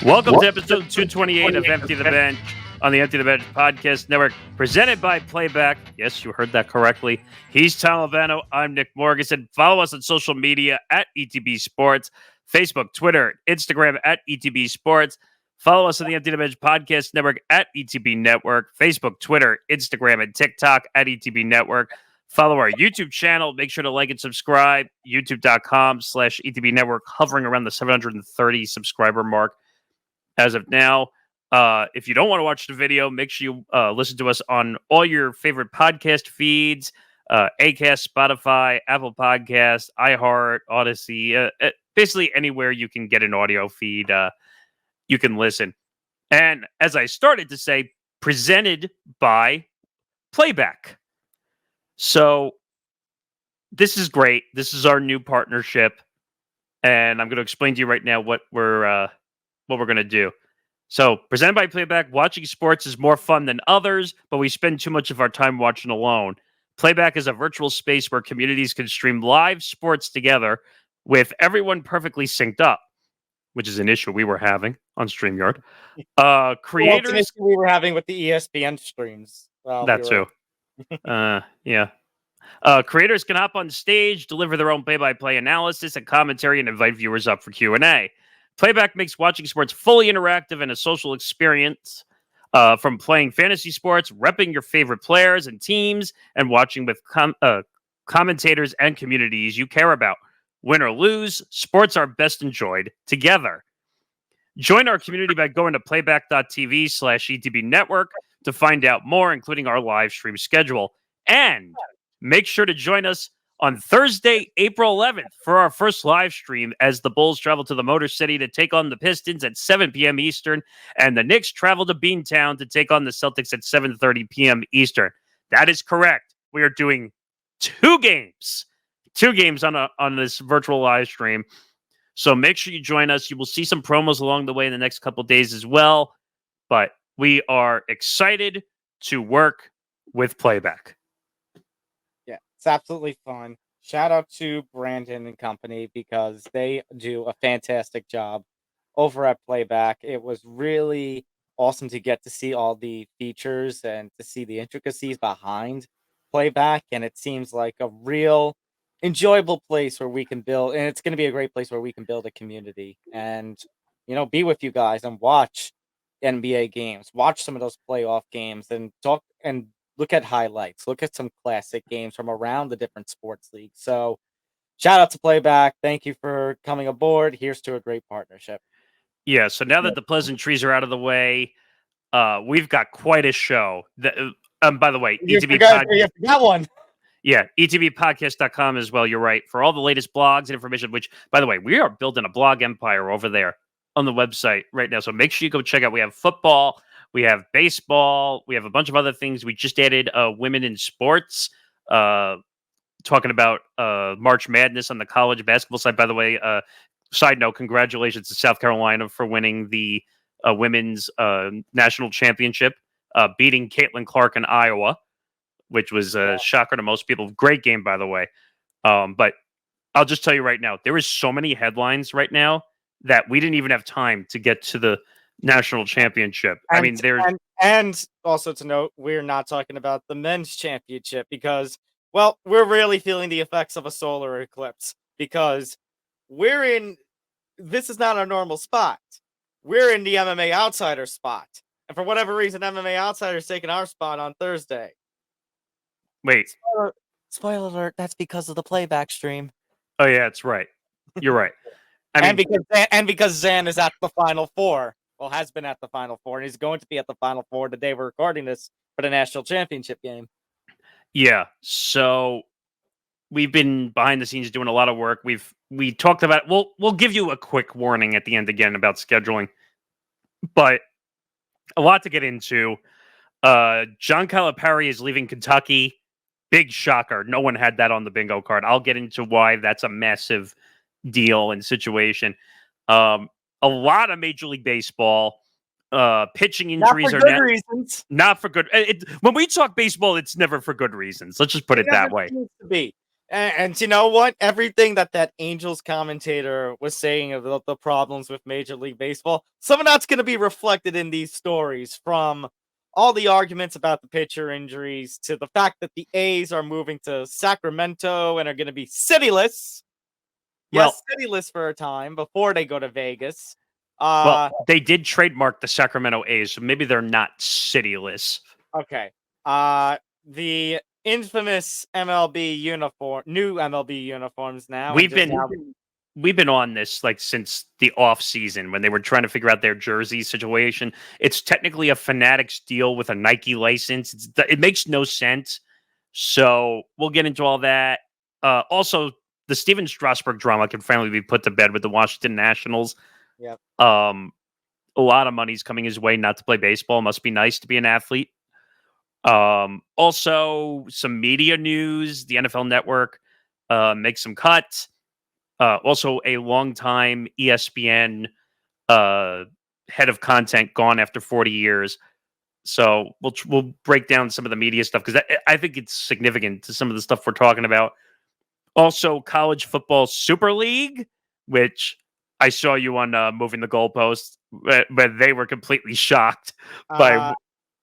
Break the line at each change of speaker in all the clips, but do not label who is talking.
Welcome to episode 228 of Empty the Bench on the Empty the Bench Podcast Network, presented by Playback. Yes, you heard that correctly. He's Tom Albano. I'm Nick Morgasen. Follow us on social media at ETB Sports, Facebook, Twitter, Instagram at ETB Sports. Follow us on the Empty the Bench Podcast Network at ETB Network, Facebook, Twitter, Instagram, and TikTok at ETB Network. Follow our YouTube channel. Make sure to like and subscribe. YouTube.com/ETB Network, hovering around the 730 subscriber mark as of now. If you don't want to watch the video, make sure you listen to us on all your favorite podcast feeds, Acast, Spotify, Apple Podcasts, iHeart, Odyssey, basically anywhere you can get an audio feed, you can listen. And as I started to say, presented by Playback. So this is great. This is our new partnership, and I'm going to explain to you right now what we're going to do. So, presented by Playback, watching sports is more fun than others, but we spend too much of our time watching alone. Playback is a virtual space where communities can stream live sports together with everyone perfectly synced up, which is an issue we were having on StreamYard. Creators,
it's an issue we were having with the ESPN streams.
Too. Yeah. Creators can hop on stage, deliver their own play-by-play analysis and commentary, and invite viewers up for Q&A. Playback makes watching sports fully interactive and a social experience, from playing fantasy sports, repping your favorite players and teams, and watching with commentators and communities you care about. Win or lose, sports are best enjoyed together. Join our community by going to playback.tv/ETB Network to find out more, including our live stream schedule. And make sure to join us on Thursday, April 11th, for our first live stream as the Bulls travel to the Motor City to take on the Pistons at 7 p.m. Eastern, and the Knicks travel to Beantown to take on the Celtics at 7:30 p.m. Eastern. That is correct. We are doing two games on this virtual live stream. So make sure you join us. You will see some promos along the way in the next couple of days as well. But we are excited to work with Playback.
Yeah, it's absolutely fun. Shout out to Brandon and company because they do a fantastic job over at Playback. It was really awesome to get to see all the features and to see the intricacies behind Playback. And it seems like a real enjoyable place where we can build, and it's going to be a great place where we can build a community and, be with you guys and watch NBA games, watch some of those playoff games and talk and look at highlights, look at some classic games from around the different sports leagues. So shout out to Playback. Thank you for coming aboard. Here's to a great partnership.
Yeah, so now that the pleasantries are out of the way, we've got quite a show. By the way,
you forgot one.
Yeah, etbpodcast.com as well. You're right. For all the latest blogs and information, which, by the way, we are building a blog empire over there on the website right now. So make sure you go check out. We have football, we have baseball, we have a bunch of other things. We just added women in sports, talking about March Madness on the college basketball side. By the way, side note, congratulations to South Carolina for winning the women's national championship, beating Caitlin Clark in Iowa, which was a shocker to most people. Great game, by the way. But I'll just tell you right now, there is so many headlines right now that we didn't even have time to get to the national championship.
And also to note, we're not talking about the men's championship because, well, we're really feeling the effects of a solar eclipse because this is not our normal spot. We're in the MMA Outsider spot. And for whatever reason, MMA Outsider is taking our spot on Thursday.
Wait.
Spoiler alert, that's because of the Playback stream.
Oh, yeah, that's right. You're right.
Because Zan is at the Final Four. Well, has been at the Final Four, and he's going to be at the Final Four the day we're recording this for the national championship game.
Yeah, so we've been behind the scenes doing a lot of work. We talked about we'll give you a quick warning at the end again about scheduling, but a lot to get into. John Calipari is leaving Kentucky. Big shocker. No one had that on the bingo card. I'll get into why that's a massive deal and situation. A lot of Major League Baseball. Pitching injuries
not for good reasons.
Not for good. When we talk baseball, it's never for good reasons. Let's just put it that way.
Seems to be. And you know what? Everything that Angels commentator was saying about the problems with Major League Baseball, some of that's going to be reflected in these stories, from all the arguments about the pitcher injuries to the fact that the A's are moving to Sacramento and are going to be cityless.
Well,
Yes, cityless for a time before they go to Vegas.
they did trademark the Sacramento A's, so maybe they're not cityless.
Okay. The infamous MLB uniform, new MLB uniforms now, and
We've been on this like since the off season when they were trying to figure out their jersey situation. It's technically a Fanatics deal with a Nike license. It makes no sense. So we'll get into all that. Also, the Steven Strasburg drama can finally be put to bed with the Washington Nationals.
Yep.
A lot of money's coming his way not to play baseball. Must be nice to be an athlete. Also, some media news. The NFL Network makes some cuts. Also, a longtime ESPN head of content gone after 40 years. So we'll break down some of the media stuff because I think it's significant to some of the stuff we're talking about. Also, College Football Super League, which I saw you on moving the goalposts, but they were completely shocked by.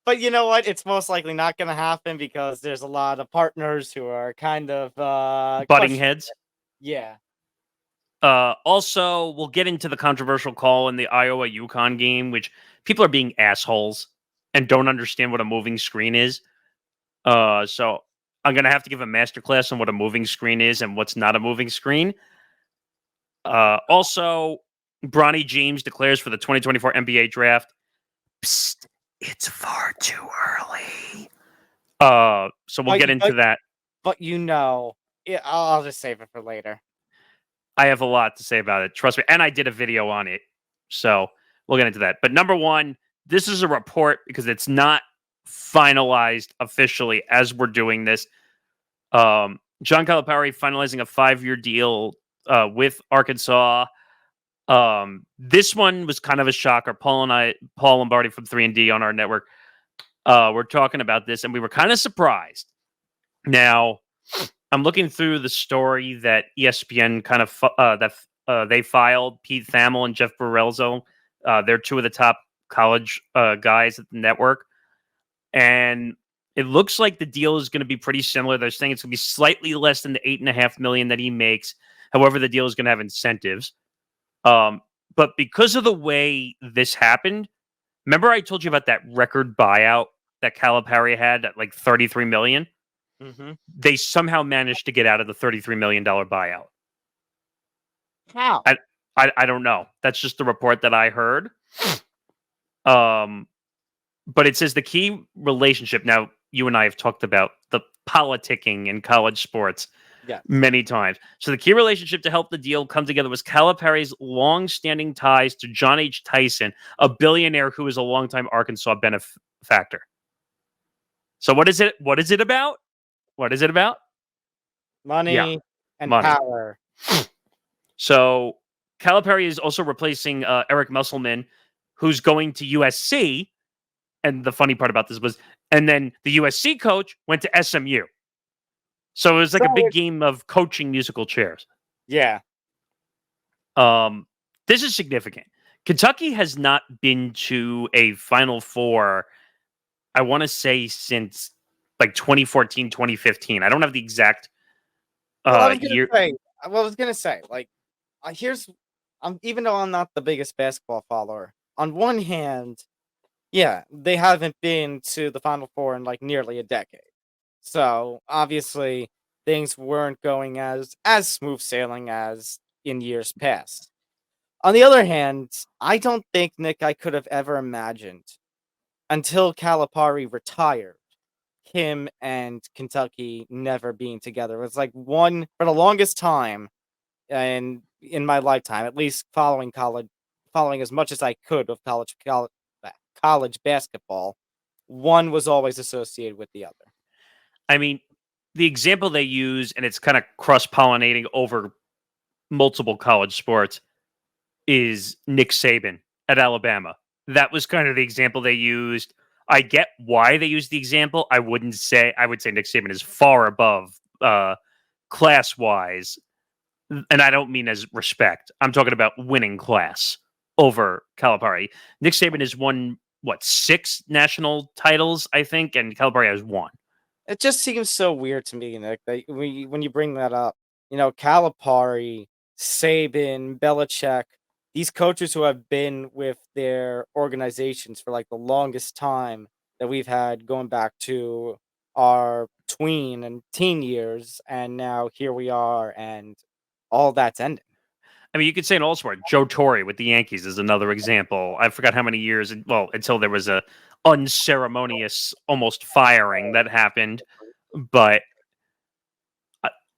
But you know what? It's most likely not going to happen because there's a lot of partners who are kind of
Butting heads.
Yeah.
Also, we'll get into the controversial call in the Iowa UConn game, which people are being assholes and don't understand what a moving screen is. So I'm going to have to give a masterclass on what a moving screen is and what's not a moving screen. Also, Bronny James declares for the 2024 NBA draft. Psst, it's far too early. So we'll get into that.
But I'll just save it for later.
I have a lot to say about it. Trust me. And I did a video on it. So we'll get into that. But number one, this is a report because it's not finalized officially as we're doing this. John Calipari finalizing a 5-year deal with Arkansas. This one was kind of a shocker. Paul Lombardi from 3&D on our network, we're talking about this, and we were kind of surprised. Now, I'm looking through the story that ESPN kind of they filed. Pete Thamel and Jeff Borrelzo, they're two of the top college guys at the network, and it looks like the deal is going to be pretty similar. They're saying it's going to be slightly less than the $8.5 million that he makes. However, the deal is going to have incentives. But because of the way this happened, remember I told you about that record buyout that Calipari had at like $33 million?
Mm-hmm.
They somehow managed to get out of the $33 million buyout.
How?
I don't know. That's just the report that I heard. But it says the key relationship. Now, you and I have talked about the politicking in college sports many times. So the key relationship to help the deal come together was Calipari's long-standing ties to John H. Tyson, a billionaire who is a longtime Arkansas benefactor. So what is it? What is it about? What is it about?
Money and power.
So Calipari is also replacing Eric Musselman, who's going to USC. And the funny part about this was, and then the USC coach went to SMU. So it was like a big game of coaching musical chairs.
Yeah.
This is significant. Kentucky has not been to a Final Four, I want to say, since like 2014, 2015. I don't have the exact year.
I was going to say, like, even though I'm not the biggest basketball follower, on one hand, yeah, they haven't been to the Final Four in like nearly a decade. So obviously things weren't going as smooth sailing as in years past. On the other hand, I don't think, Nick, I could have ever imagined until Calipari retired, him and Kentucky never being together. It was like for the longest time, and in my lifetime, at least following as much as I could of college basketball, one was always associated with the other.
I mean, the example they use, and it's kind of cross-pollinating over multiple college sports, is Nick Saban at Alabama. That was kind of the example they used. I get why they used the example. I would say Nick Saban is far above class-wise, and I don't mean as respect. I'm talking about winning class over Calipari. Nick Saban has won, 6 national titles, I think, and Calipari has 1.
It just seems so weird to me, Nick, that when you bring that up, Calipari, Saban, Belichick, these coaches who have been with their organizations for like the longest time that we've had going back to our tween and teen years, and now here we are, and all that's ending.
I mean, you could say in all sport, Joe Torre with the Yankees is another example. I forgot how many years, until there was a unceremonious almost firing that happened, but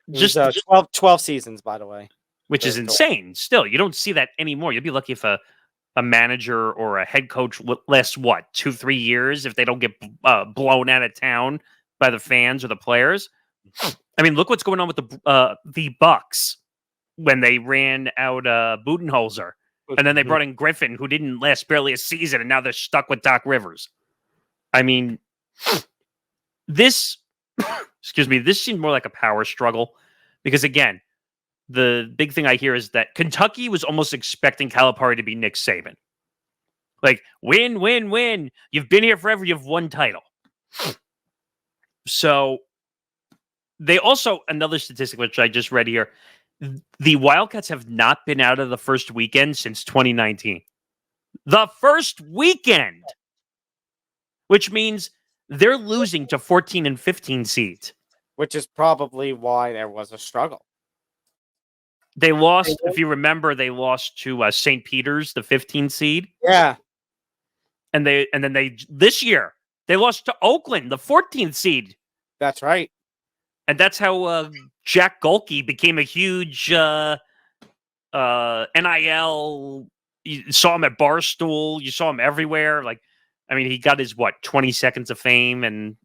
Just
just
12 seasons, by the way.
which is insane. Still, you don't see that anymore. You'll be lucky if a manager or a head coach lasts 2-3 years if they don't get blown out of town by the fans or the players. I mean, look what's going on with the Bucks when they ran out Budenholzer, and then they brought in Griffin, who didn't last barely a season, and now they're stuck with Doc Rivers. I mean, this this seemed more like a power struggle because, again, the big thing I hear is that Kentucky was almost expecting Calipari to be Nick Saban. Like, win, win, win. You've been here forever. You've won title. So they also, another statistic, which I just read here, the Wildcats have not been out of the first weekend since 2019. The first weekend! Which means they're losing to 14 and 15 seeds.
Which is probably why there was a struggle.
They lost, if you remember, they lost to St. Peter's, the 15 seed.
Yeah.
And then this year, they lost to Oakland, the 14th seed.
That's right.
And that's how Jack Golke became a huge NIL. You saw him at Barstool. You saw him everywhere. Like, I mean, he got his 20 seconds of fame, and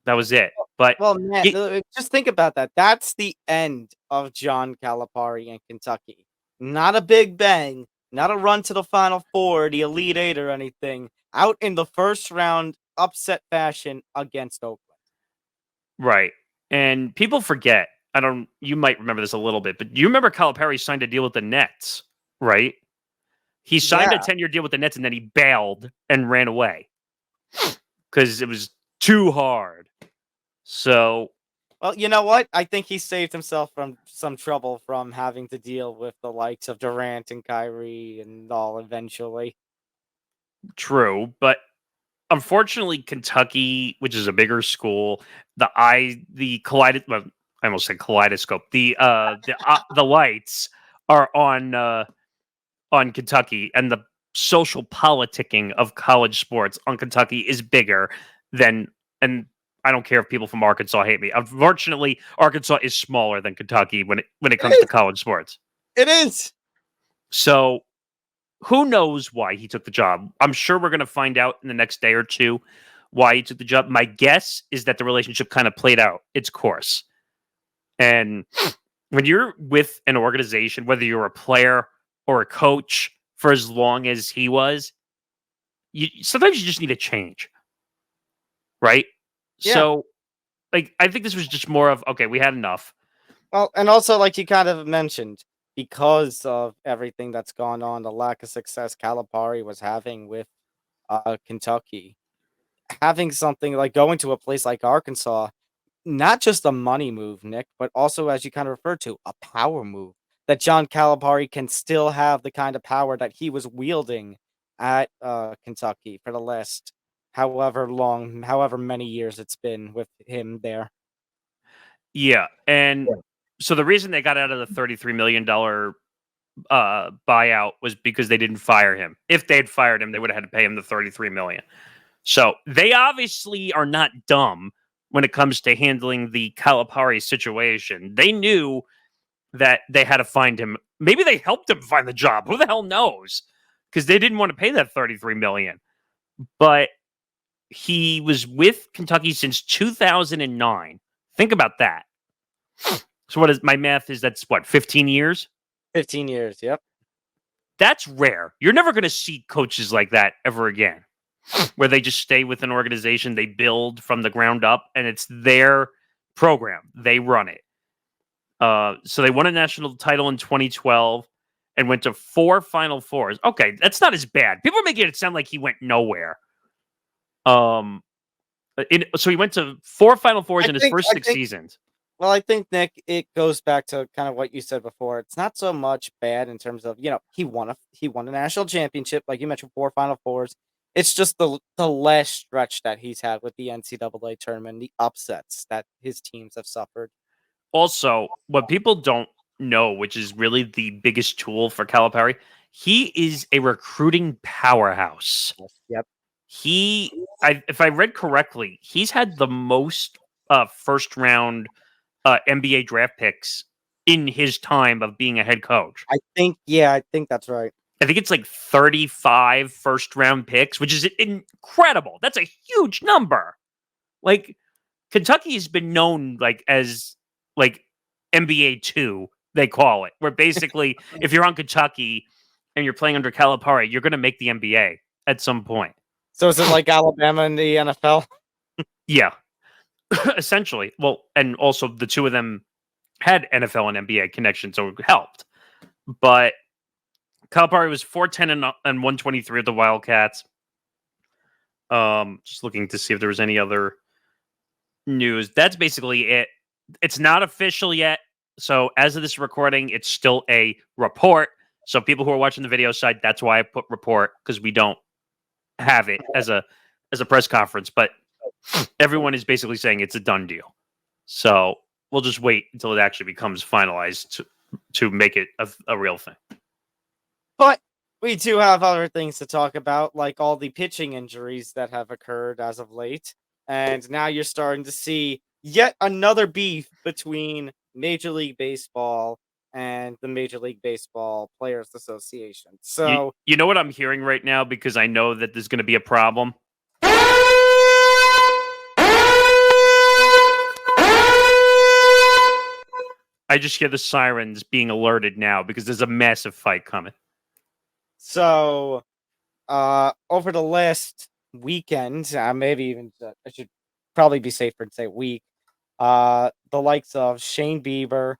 that was it. But
man, just think about that. That's the end of John Calipari in Kentucky. Not a big bang, not a run to the Final Four, the Elite Eight, or anything. Out in the first round, upset fashion against Oakland.
Right. And people forget. You might remember this a little bit, but you remember Calipari signed a deal with the Nets, right? He signed a 10-year deal with the Nets, and then he bailed and ran away because it was too hard. So,
well, you know what? I think he saved himself from some trouble from having to deal with the likes of Durant and Kyrie and all eventually.
True, but unfortunately, Kentucky, which is a bigger school, I almost said kaleidoscope. The lights are on Kentucky, and the social politicking of college sports on Kentucky is bigger than, and I don't care if people from Arkansas hate me. Unfortunately, Arkansas is smaller than Kentucky when it comes to college sports.
It is.
So who knows why he took the job? I'm sure we're going to find out in the next day or two why he took the job. My guess is that the relationship kind of played out its course. And when you're with an organization, whether you're a player or a coach for as long as he was, sometimes you just need a change. Right? Yeah. So, I think this was just more of, okay, we had enough.
Well, and also, like you kind of mentioned, because of everything that's gone on, the lack of success Calipari was having with Kentucky, having something like going to a place like Arkansas, not just a money move, Nick, but also, as you kind of referred to, a power move. That John Calipari can still have the kind of power that he was wielding at Kentucky for the last however many years it's been with him there.
Yeah, and so the reason they got out of the $33 million buyout was because they didn't fire him. If they had fired him, they would have had to pay him the $33 million. So they obviously are not dumb when it comes to handling the Calipari situation. They knew that they had to find him. Maybe they helped him find the job. Who the hell knows? Because they didn't want to pay that $33 million. But he was with Kentucky since 2009. Think about that. So what is my math is that's 15 years?
15 years, yep.
That's rare. You're never going to see coaches like that ever again, where they just stay with an organization, they build from the ground up, and it's their program. They run it. So they won a national title in 2012 and went to 4 Final Fours. Okay, that's not as bad. People are making it sound like he went nowhere. So he went to 4 Final Fours in his first 6 seasons.
Well, I think, Nick, it goes back to kind of what you said before. It's not so much bad in terms of, he won a national championship, like you mentioned, 4 Final Fours. It's just the last stretch that he's had with the NCAA tournament, the upsets that his teams have suffered.
Also, what people don't know, which is really the biggest tool for Calipari, he is a recruiting powerhouse.
Yep.
If I read correctly, he's had the most first round NBA draft picks in his time of being a head coach.
I think that's right.
I think it's like 35 first round picks, which is incredible. That's a huge number. Like Kentucky has been known as NBA 2, they call it, where basically if you're on Kentucky and you're playing under Calipari, you're going to make the NBA at some point.
So is it like Alabama in the NFL?
Yeah, essentially. Well, and also the two of them had NFL and NBA connections, so it helped. But Calipari was 410 and 123 at the Wildcats. Just looking to see if there was any other news. That's basically it. It's not official yet. So as of this recording, it's still a report. So people who are watching the video side, that's why I put report, because we don't have it as a press conference. But everyone is basically saying it's a done deal. So we'll just wait until it actually becomes finalized to make it a real thing.
But we do have other things to talk about, like all the pitching injuries that have occurred as of late. And now you're starting to see yet another beef between Major League Baseball and the Major League Baseball Players Association. So
you know what I'm hearing right now, because I know that there's going to be a problem. I just hear the sirens being alerted now because there's a massive fight coming.
So, over the last weekend, maybe even I should probably be safer and say week, the likes of Shane Bieber,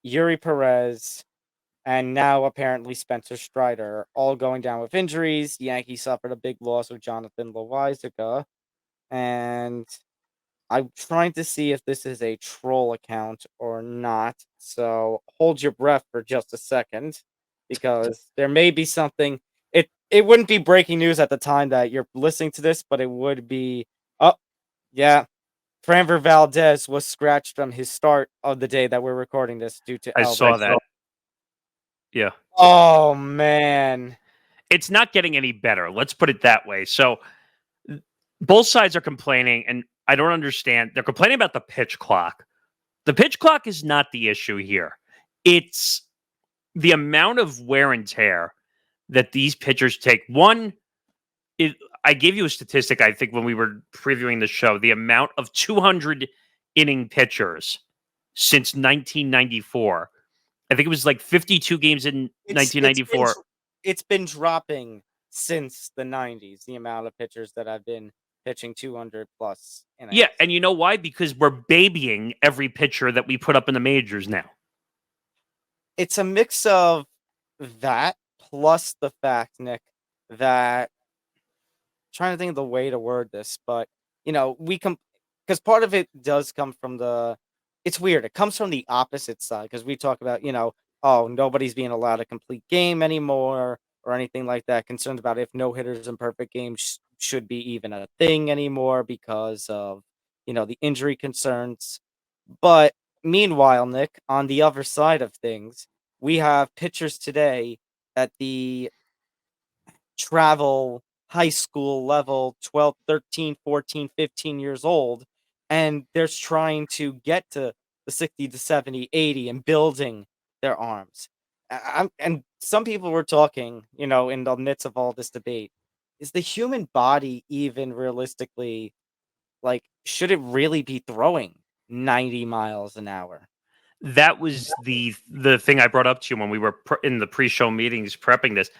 Yuri Perez, and now apparently Spencer Strider, all going down with injuries. The Yankees suffered a big loss with Jonathan Loáisiga, and I'm trying to see if this is a troll account or not. So hold your breath for just a second, because there may be something. It wouldn't be breaking news at the time that you're listening to this, but it would be. Oh, yeah. Framber Valdez was scratched from his start of the day that we're recording this due to
I saw that. Yeah.
Oh, man.
It's not getting any better. Let's put it that way. So both sides are complaining, and I don't understand. They're complaining about the pitch clock. The pitch clock is not the issue here. It's the amount of wear and tear that these pitchers take. I gave you a statistic, I think, when we were previewing the show, the amount of 200 inning pitchers since 1994. I think it was like 52 games in 1994.
It's been dropping since the 90s, the amount of pitchers that have been pitching 200 plus innings.
Yeah, and you know why? Because we're babying every pitcher that we put up in the majors now.
It's a mix of that plus the fact, Nick, that I'm trying to think of the way to word this, but because part of it does come from it's weird. It comes from the opposite side, because we talk about, oh, nobody's being allowed a complete game anymore or anything like that. Concerned about if no hitters in perfect games should be even a thing anymore because of, the injury concerns. But meanwhile, Nick, on the other side of things, we have pitchers today at the travel high school level, 12, 13, 14, 15 years old, and they're trying to get to the 60 to 70, 80 and building their arms. And some people were talking, in the midst of all this debate, is the human body even realistically, should it really be throwing 90 miles an hour?
That was the thing I brought up to you when we were in the pre-show meetings prepping this.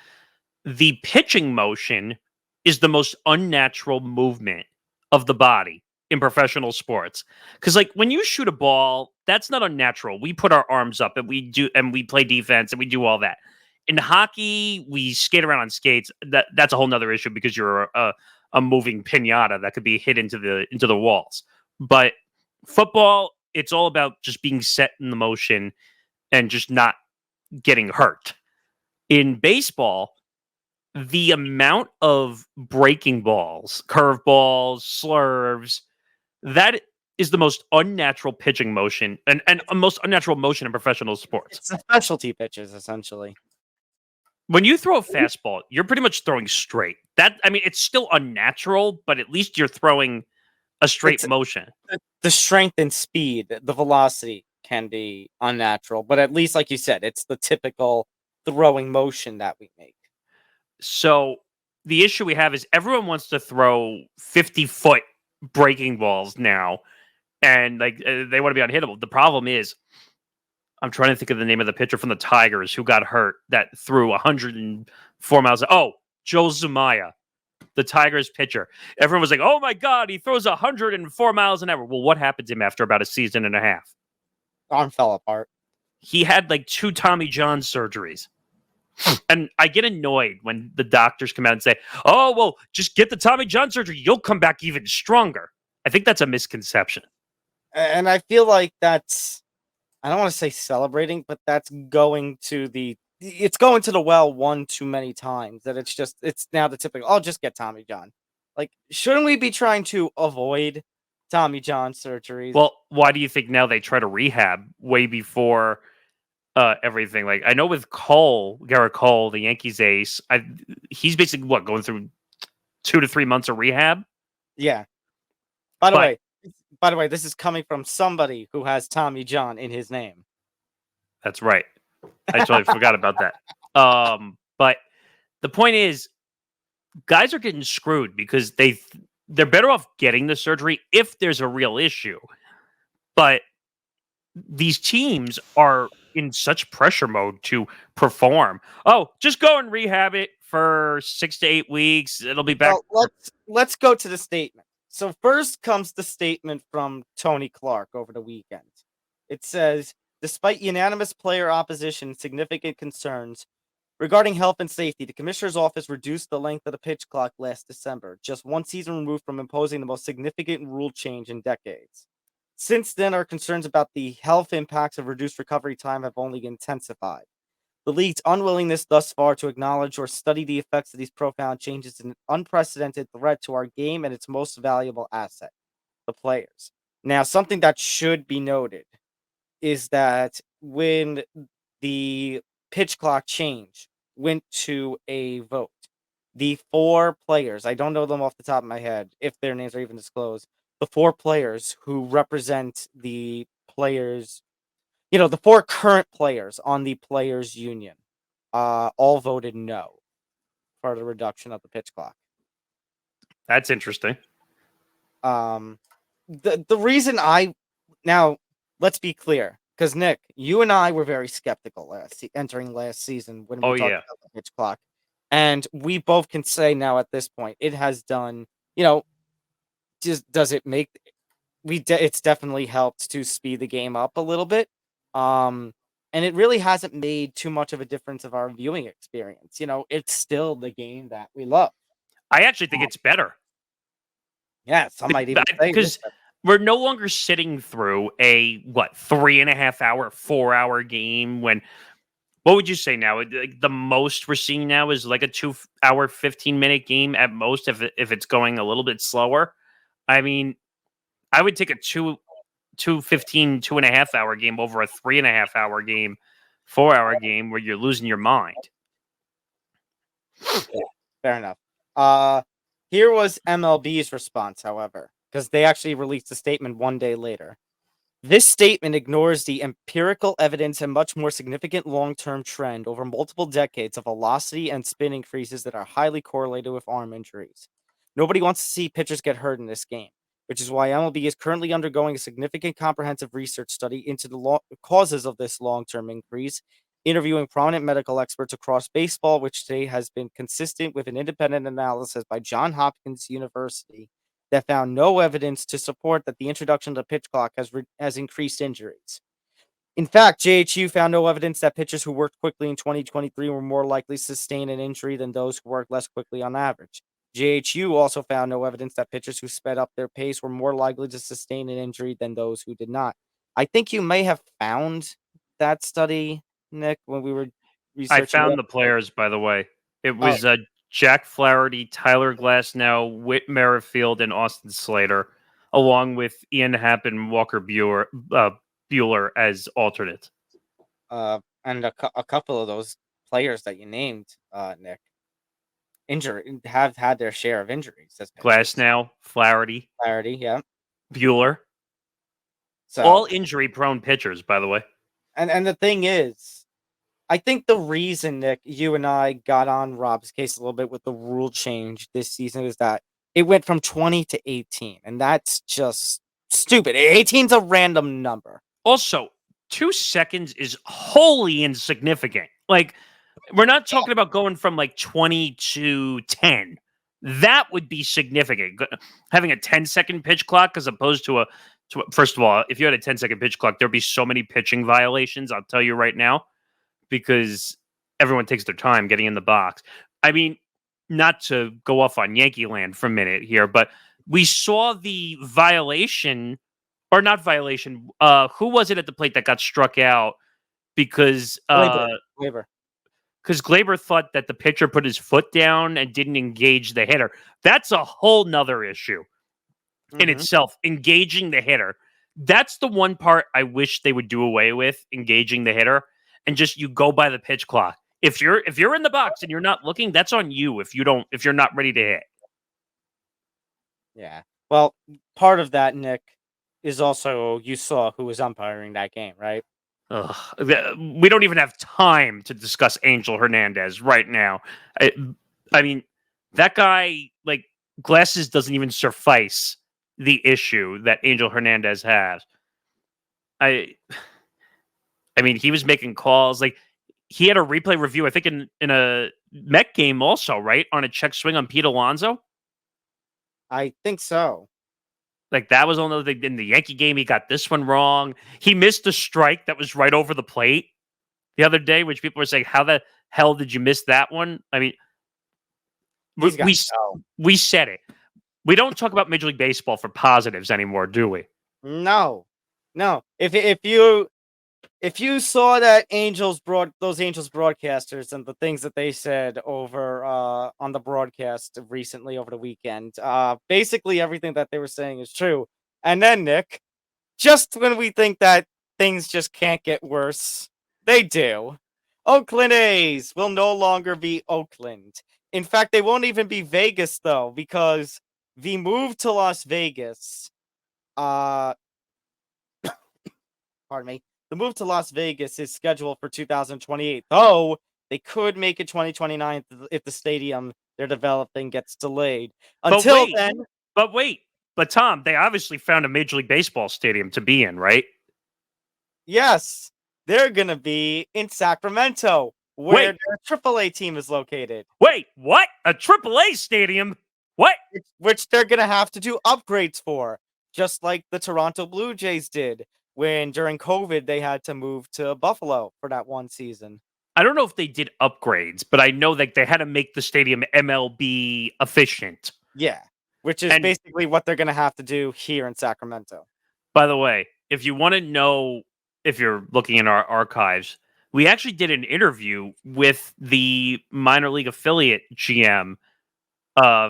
The pitching motion is the most unnatural movement of the body. in professional sports. Because like when you shoot a ball, that's not unnatural. We put our arms up and we play defense and we do all that. In hockey, we skate around on skates. That's a whole nother issue because you're a moving pinata that could be hit into the walls. But football, it's all about just being set in the motion and just not getting hurt. In baseball, the amount of breaking balls, curveballs, slurves, that is the most unnatural pitching motion and a most unnatural motion in professional sports.
It's the specialty pitches, essentially.
When you throw a fastball, you're pretty much throwing straight. It's still unnatural, but at least you're throwing a straight motion.
The strength and speed, the velocity can be unnatural, but at least, like you said, it's the typical throwing motion that we make.
So the issue we have is everyone wants to throw 50-foot breaking balls now, and they want to be unhittable. The problem is, I'm trying to think of the name of the pitcher from the Tigers who got hurt that threw 104 miles. Oh, Joe Zumaya, the Tigers pitcher. Everyone was like, "Oh my God, he throws 104 miles an hour." Well, what happened to him after about a season and a half?
Arm fell apart.
He had like 2 Tommy John surgeries. And I get annoyed when the doctors come out and say, "Oh, well, just get the Tommy John surgery. You'll come back even stronger." I think that's a misconception.
And I feel like that's, I don't want to say celebrating, but that's going to the well one too many times, that it's now the typical, "Oh, just get Tommy John." Like, shouldn't we be trying to avoid Tommy John surgeries?
Well, why do you think now they try to rehab way before everything? Like, I know with Garrett Cole, the Yankees ace, he's basically going through 2 to 3 months of rehab.
Yeah. By the way, this is coming from somebody who has Tommy John in his name.
That's right. I totally forgot about that. But the point is, guys are getting screwed because they're better off getting the surgery if there's a real issue. But these teams are in such pressure mode to perform. Oh, just go and rehab it for 6 to 8 weeks. It'll be back.
Well, let's go to the statement. So first comes the statement from Tony Clark over the weekend. It says, despite unanimous player opposition and significant concerns regarding health and safety, the commissioner's office reduced the length of the pitch clock last December, just one season removed from imposing the most significant rule change in decades. Since then, our concerns about the health impacts of reduced recovery time have only intensified. The league's unwillingness thus far to acknowledge or study the effects of these profound changes is an unprecedented threat to our game and its most valuable asset, the players. Now, something that should be noted is that when the pitch clock change went to a vote, the 4 players, I don't know them off the top of my head, if their names are even disclosed, the 4 players who represent the players, the 4 current players on the players union, all voted no for the reduction of the pitch clock.
That's interesting.
The reason now, let's be clear, because Nick, you and I were very skeptical entering last season when we talked about the pitch clock, and we both can say now at this point it has done, does it make it's definitely helped to speed the game up a little bit. And it really hasn't made too much of a difference of our viewing experience. It's still the game that we love.
I actually think it's better.
Yeah, some might even say
because we're no longer sitting through a 3.5 hour, 4 hour game. What would you say now? The most we're seeing now is like a 2 hour, 15-minute game at most, if it's going a little bit slower. I mean, I would take a 2.5 hour game over a 3.5 hour game, 4 hour game where you're losing your mind.
Yeah, fair enough. Here was MLB's response, however, because they actually released a statement one day later. This statement ignores the empirical evidence and much more significant long-term trend over multiple decades of velocity and spin increases that are highly correlated with arm injuries. Nobody wants to see pitchers get hurt in this game, which is why MLB is currently undergoing a significant comprehensive research study into the causes of this long-term increase, interviewing prominent medical experts across baseball, which today has been consistent with an independent analysis by Johns Hopkins University that found no evidence to support that the introduction of the pitch clock has increased injuries. In fact, JHU found no evidence that pitchers who worked quickly in 2023 were more likely to sustain an injury than those who worked less quickly on average. JHU also found no evidence that pitchers who sped up their pace were more likely to sustain an injury than those who did not. I think you may have found that study, Nick, when we were
I
researching
found
it.
the players, by the way. It
Oh,
was Jack Flaherty, Tyler Glasnow, Whit Merrifield, and Austin Slater, along with Ian Happ and Walker Bueller as alternates.
and a couple of those players that you named, Nick, have had their share of injuries as pitchers.
Glasnow, Flaherty,
Clarity, yeah.
Bueller,
So
all injury-prone pitchers, by the way.
and the thing is, I think the reason, Nick, you and I got on Rob's case a little bit with the rule change this season is that it went from 20 to 18, and that's just stupid. 18's a random number.
Also, 2 seconds is wholly insignificant. Like, we're not talking about going from like 20 to 10. That would be significant. Having a 10-second pitch clock as opposed to first of all, if you had a 10-second pitch clock, there'd be so many pitching violations, I'll tell you right now, because everyone takes their time getting in the box. I mean, not to go off on Yankee land for a minute here, but we saw the violation or not violation. Who was it at the plate that got struck out because
Glaber.
because Glaber thought that the pitcher put his foot down and didn't engage the hitter. That's a whole nother issue in itself. Engaging the hitter. That's the one part I wish they would do away with, engaging the hitter, and just you go by the pitch clock. If you're in the box and you're not looking, that's on you if you're not ready to hit.
Yeah. Well, part of that, Nick, is also you saw who was umpiring that game, right?
Ugh. We don't even have time to discuss Angel Hernandez right now. I mean, that guy, like, glasses doesn't even suffice the issue that Angel Hernandez has. I mean, he was making calls. Like, he had a replay review, I think, in a Met game also, right? On a check swing on Pete Alonso.
I think so.
Like, that was on in the Yankee game. He got this one wrong. He missed a strike that was right over the plate the other day, which people were saying, how the hell did you miss that one? I mean, we said it. We don't talk about Major League Baseball for positives anymore, do we?
No. If you saw that those Angels broadcasters and the things that they said over on the broadcast recently over the weekend, basically everything that they were saying is true. And then, Nick, just when we think that things just can't get worse, they do. Oakland A's will no longer be Oakland. In fact, they won't even be Vegas, though, because the move to Las Vegas, pardon me, the move to Las Vegas is scheduled for 2028, though they could make it 2029 if the stadium they're developing gets delayed. Until then...
But Tom, they obviously found a Major League Baseball stadium to be in, right?
Yes, they're going to be in Sacramento, where their AAA team is located.
Wait, what? A AAA stadium? What?
Which they're going to have to do upgrades for, just like the Toronto Blue Jays did when during COVID they had to move to Buffalo for that one season.
I don't know if they did upgrades, but I know that they had to make the stadium MLB efficient.
Yeah, which is basically what they're going to have to do here in Sacramento.
By the way, if you want to know, if you're looking in our archives, we actually did an interview with the minor league affiliate GM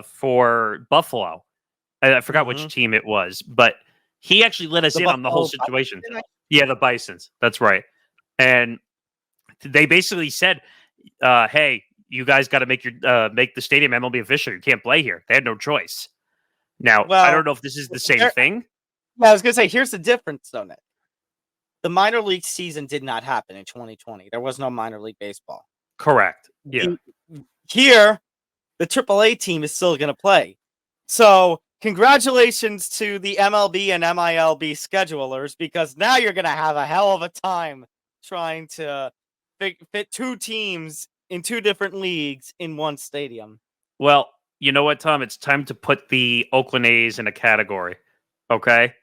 for Buffalo. I forgot which team it was, but he actually let us in on the whole situation. Yeah, the Bisons. That's right. And they basically said, hey, you guys got to make the stadium MLB official. You can't play here. They had no choice. Now, I don't know if this is the same thing.
Yeah, I was going to say, here's the difference, though, Nick. The minor league season did not happen in 2020. There was no minor league baseball.
Correct. Yeah.
Here, the AAA team is still going to play. So, congratulations to the MLB and MILB schedulers, because now you're going to have a hell of a time trying to fit two teams in two different leagues in one stadium.
Well, you know what, Tom? It's time to put the Oakland A's in a category. Okay?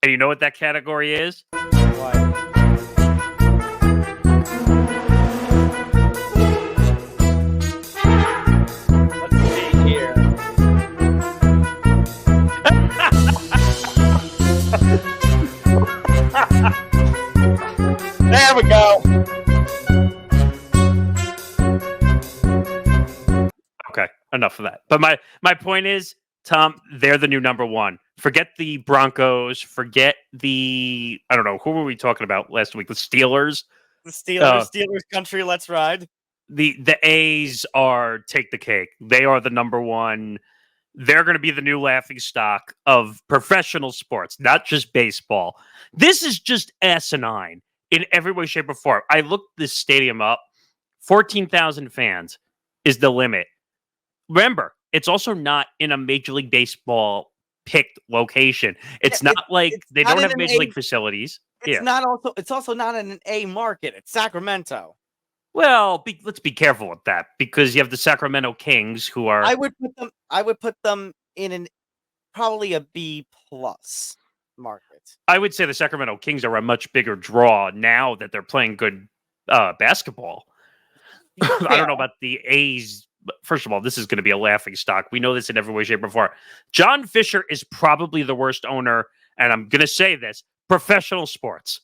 And you know what that category is?
What? Let's see here. There we go.
Okay, enough of that. But my point is, Tom, they're the new number one. Forget the Broncos. Forget the, I don't know, who were we talking about last week? The Steelers.
The Steelers country, let's ride.
The A's are take the cake. They are the number one. They're going to be the new laughing stock of professional sports, not just baseball. This is just asinine in every way, shape, or form. I looked this stadium up. 14,000 fans is the limit. Remember, it's also not in a Major League Baseball picked location. It's not like they don't have Major League facilities.
It's also not in an A market. It's Sacramento.
Well, let's be careful with that because you have the Sacramento Kings who are.
I would put them in probably a B plus market.
I would say the Sacramento Kings are a much bigger draw now that they're playing good basketball. I don't know about the A's. First of all, this is going to be a laughing stock. We know this in every way, shape, or form. John Fisher is probably the worst owner, and I'm going to say this, professional sports.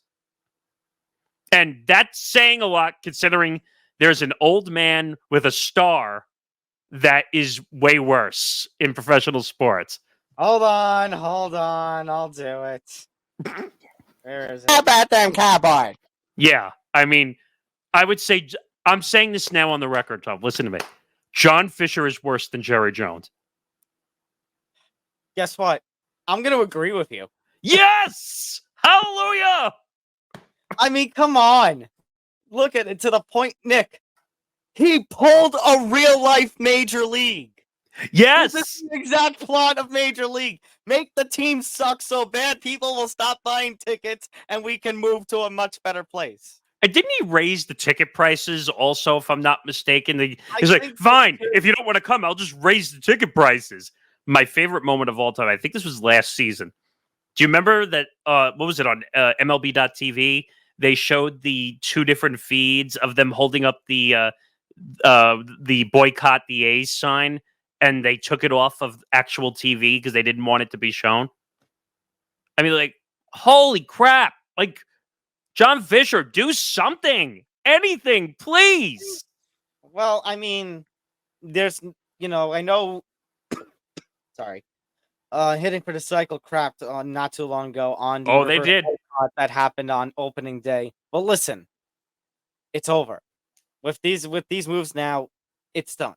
And that's saying a lot considering there's an old man with a star that is way worse in professional sports.
Hold on. I'll do it. Where is it? How about them Cowboys?
Yeah, I mean, I would say, I'm saying this now on the record, Tom. Listen to me. John Fisher is worse than Jerry Jones.
Guess what? I'm going to agree with you.
Yes! Hallelujah!
I mean, come on. Look at it to the point, Nick. He pulled a real-life Major League.
Yes!
This is the exact plot of Major League. Make the team suck so bad people will stop buying tickets and we can move to a much better place.
And didn't he raise the ticket prices also, if I'm not mistaken? He's like, fine, if you don't want to come, I'll just raise the ticket prices. My favorite moment of all time, I think this was last season. Do you remember that, what was it, on MLB.TV? They showed the two different feeds of them holding up the boycott the A's sign, and they took it off of actual TV because they didn't want it to be shown. I mean, like, holy crap. Like, John Fisher, do something. Anything, please.
Well, I mean, there's, I know, sorry, Hitting for the Cycle crapped on not too long ago on the
they did.
That happened on opening day. But listen, it's over. With these moves now, it's done.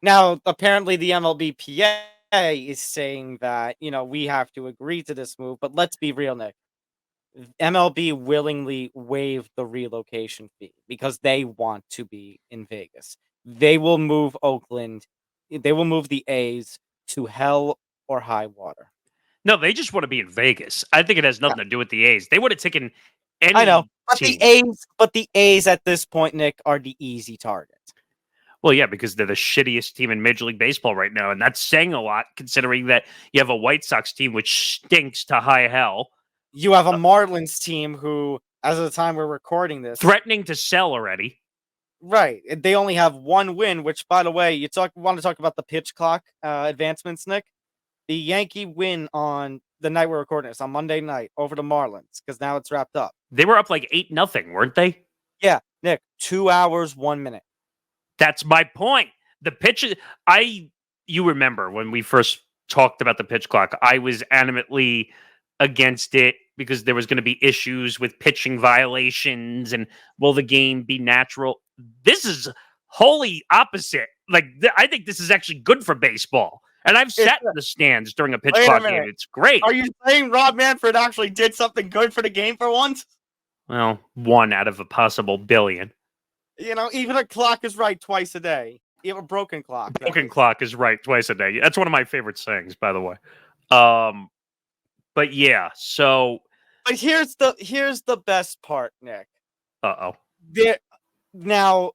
Now, apparently the MLBPA is saying that, we have to agree to this move, but let's be real, Nick. MLB willingly waived the relocation fee because they want to be in Vegas. They will move Oakland. They will move the A's to hell or high water.
No, they just want to be in Vegas. I think it has nothing to do with the A's. They would have taken any
I know, but
team.
the A's at this point, Nick, are the easy target.
Well, yeah, because they're the shittiest team in Major League Baseball right now, and that's saying a lot considering that you have a White Sox team which stinks to high hell.
You have a Marlins team who, as of the time we're recording this,
threatening to sell already.
Right. They only have one win, which, by the way, want to talk about the pitch clock advancements, Nick? The Yankee win on the night we're recording this, on Monday night, over the Marlins, because now it's wrapped up.
They were up like 8-0, weren't they?
Yeah, Nick, 2 hours, 1 minute.
That's my point. The pitch, you remember when we first talked about the pitch clock, I was animately against it because there was going to be issues with pitching violations and will the game be natural? This is wholly opposite. Like, I think this is actually good for baseball. And I've sat in the stands during a pitch clock game. It's great.
Are you saying Rob Manfred actually did something good for the game for once?
Well, 1 out of a possible billion.
Even a clock is right twice a day. Even a broken clock.
Broken clock is right twice a day. That's one of my favorite sayings, by the way. But yeah, so.
But here's the best part, Nick.
Uh-oh.
Now,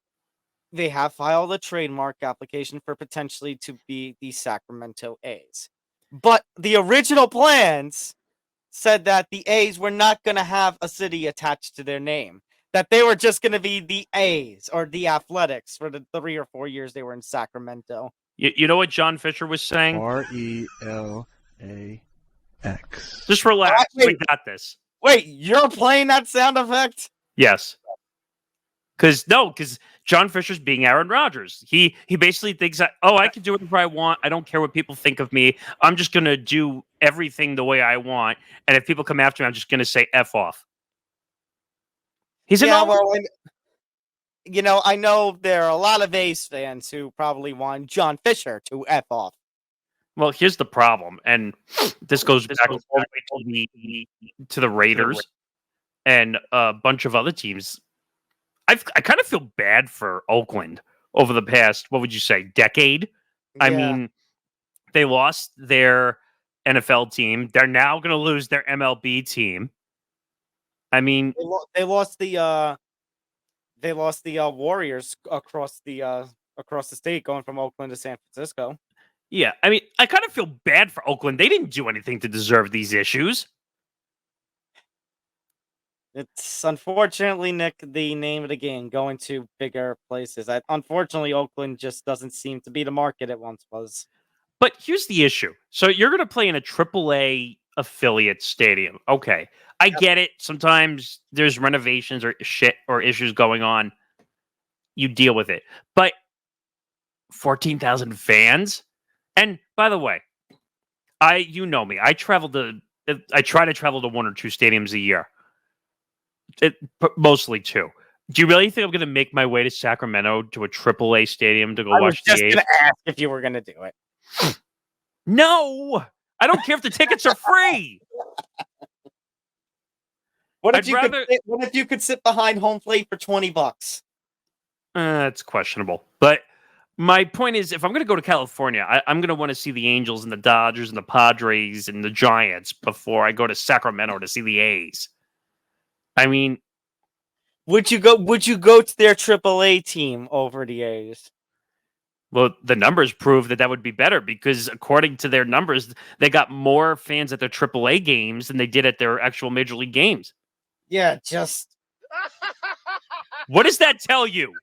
they have filed a trademark application for potentially to be the Sacramento A's. But the original plans said that the A's were not going to have a city attached to their name. That they were just going to be the A's or the Athletics for the 3 or 4 years they were in Sacramento.
You know what John Fisher was saying?
RELAX.
Just relax. We got this.
Wait, you're playing that sound effect?
Yes. Because John Fisher's being Aaron Rodgers. He basically thinks that, I can do whatever I want. I don't care what people think of me. I'm just going to do everything the way I want. And if people come after me, I'm just going to say F off. He's I
know there are a lot of A's fans who probably want John Fisher to F off.
Well, here's the problem. And this goes back all the way to the Raiders and a bunch of other teams. I kind of feel bad for Oakland over the past, what would you say, decade? Yeah. I mean, they lost their NFL team. They're now going to lose their MLB team. I mean,
they lost the Warriors across the state, going from Oakland to San Francisco.
Yeah, I mean, I kind of feel bad for Oakland. They didn't do anything to deserve these issues.
It's unfortunately, Nick, the name of the game, going to bigger places. Unfortunately, Oakland just doesn't seem to be the market it once was.
But here's the issue. So you're going to play in a AAA affiliate stadium. Okay, I get it. Sometimes there's renovations or shit or issues going on. You deal with it. But 14,000 fans? And by the way, you know me. I try to travel to 1 or 2 stadiums a year. Mostly 2. Do you really think I'm going to make my way to Sacramento to a AAA stadium to go watch the A's? I was just
going to ask if you were going to do it.
No! I don't care if the tickets are free!
What if you could sit behind home plate for $20?
It's questionable. But my point is, if I'm going to go to California, I'm going to want to see the Angels and the Dodgers and the Padres and the Giants before I go to Sacramento to see the A's. I mean,
would you go to their AAA team over the A's?
Well, the numbers prove that would be better because according to their numbers, they got more fans at their AAA games than they did at their actual Major League games.
Yeah, just...
What does that tell you?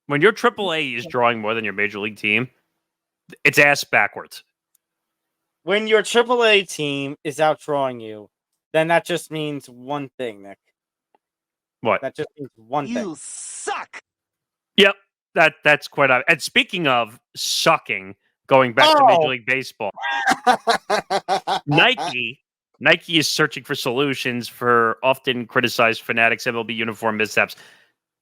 When your AAA is drawing more than your Major League team, it's ass backwards.
When your AAA team is outdrawing you, then that just means one thing, Nick.
What?
That just means one thing.
You suck!
Yep, that's quite obvious. And speaking of sucking, going back to Major League Baseball, Nike is searching for solutions for often criticized Fanatics MLB uniform mishaps.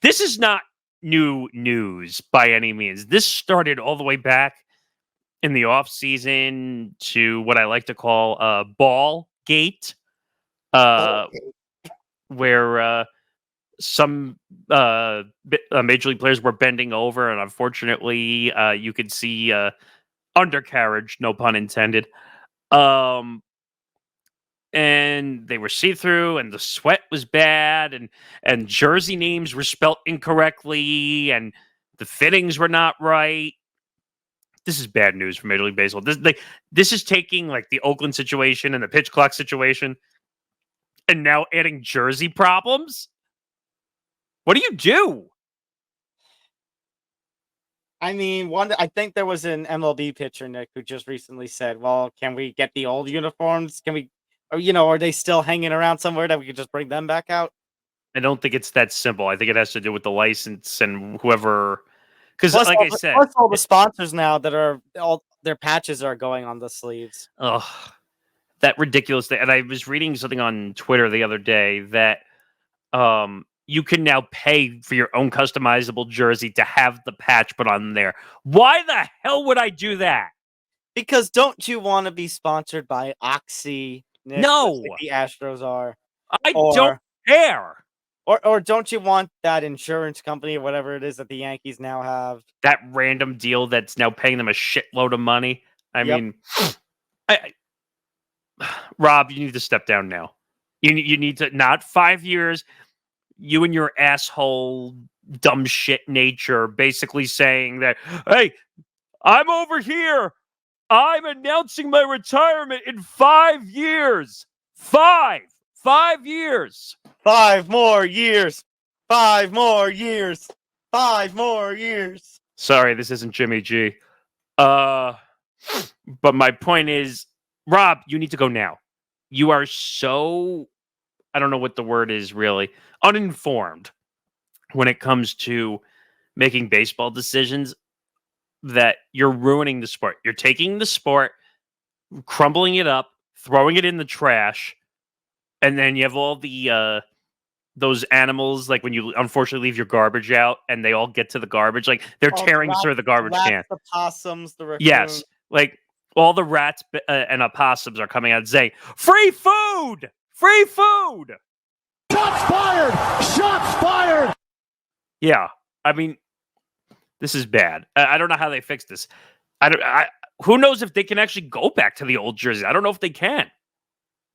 This is not new news by any means. This started all the way back in the off season to what I like to call Ball Gate, where some Major League players were bending over, and unfortunately, you could see undercarriage, no pun intended. And they were see-through, and the sweat was bad, and jersey names were spelt incorrectly, and the fittings were not right. This is bad news for Major League Baseball. This is taking like the Oakland situation and the pitch clock situation, and now adding jersey problems. What do you do?
I mean, I think there was an MLB pitcher, Nick, who just recently said, "Well, can we get the old uniforms? Can we, are they still hanging around somewhere that we could just bring them back out?"
I don't think it's that simple. I think it has to do with the license and whoever. Because, like I said,
plus all the sponsors now that are all their patches are going on the sleeves.
Oh, that ridiculous thing. And I was reading something on Twitter the other day that you can now pay for your own customizable jersey to have the patch put on there. Why the hell would I do that?
Because don't you want to be sponsored by Oxy? Nick,
no,
like the Astros are.
Don't care.
Or don't you want that insurance company or whatever it is that the Yankees now have?
That random deal that's now paying them a shitload of money. I mean, Rob, you need to step down now. You need to, not 5 years. you and your asshole dumb shit nature basically saying that, hey, I'm over here. I'm announcing my retirement in 5 years. 5 years.
5 more years. 5 more years. 5 more years.
Sorry, this isn't Jimmy G. But my point is, Rob, you need to go now. You are so, I don't know what the word is really, uninformed when it comes to making baseball decisions that you're ruining the sport. You're taking the sport, crumbling it up, throwing it in the trash, and then you have all the those animals, like when you unfortunately leave your garbage out and they all get to the garbage, like they're tearing through the garbage can.
The possums, the raccoons.
Yes, like all the rats and opossums are coming out and saying, "Free food! Free food!"
Shots fired! Shots fired!
Yeah, I mean, this is bad. I don't know how they fix this. Who knows if they can actually go back to the old jersey? I don't know if they can.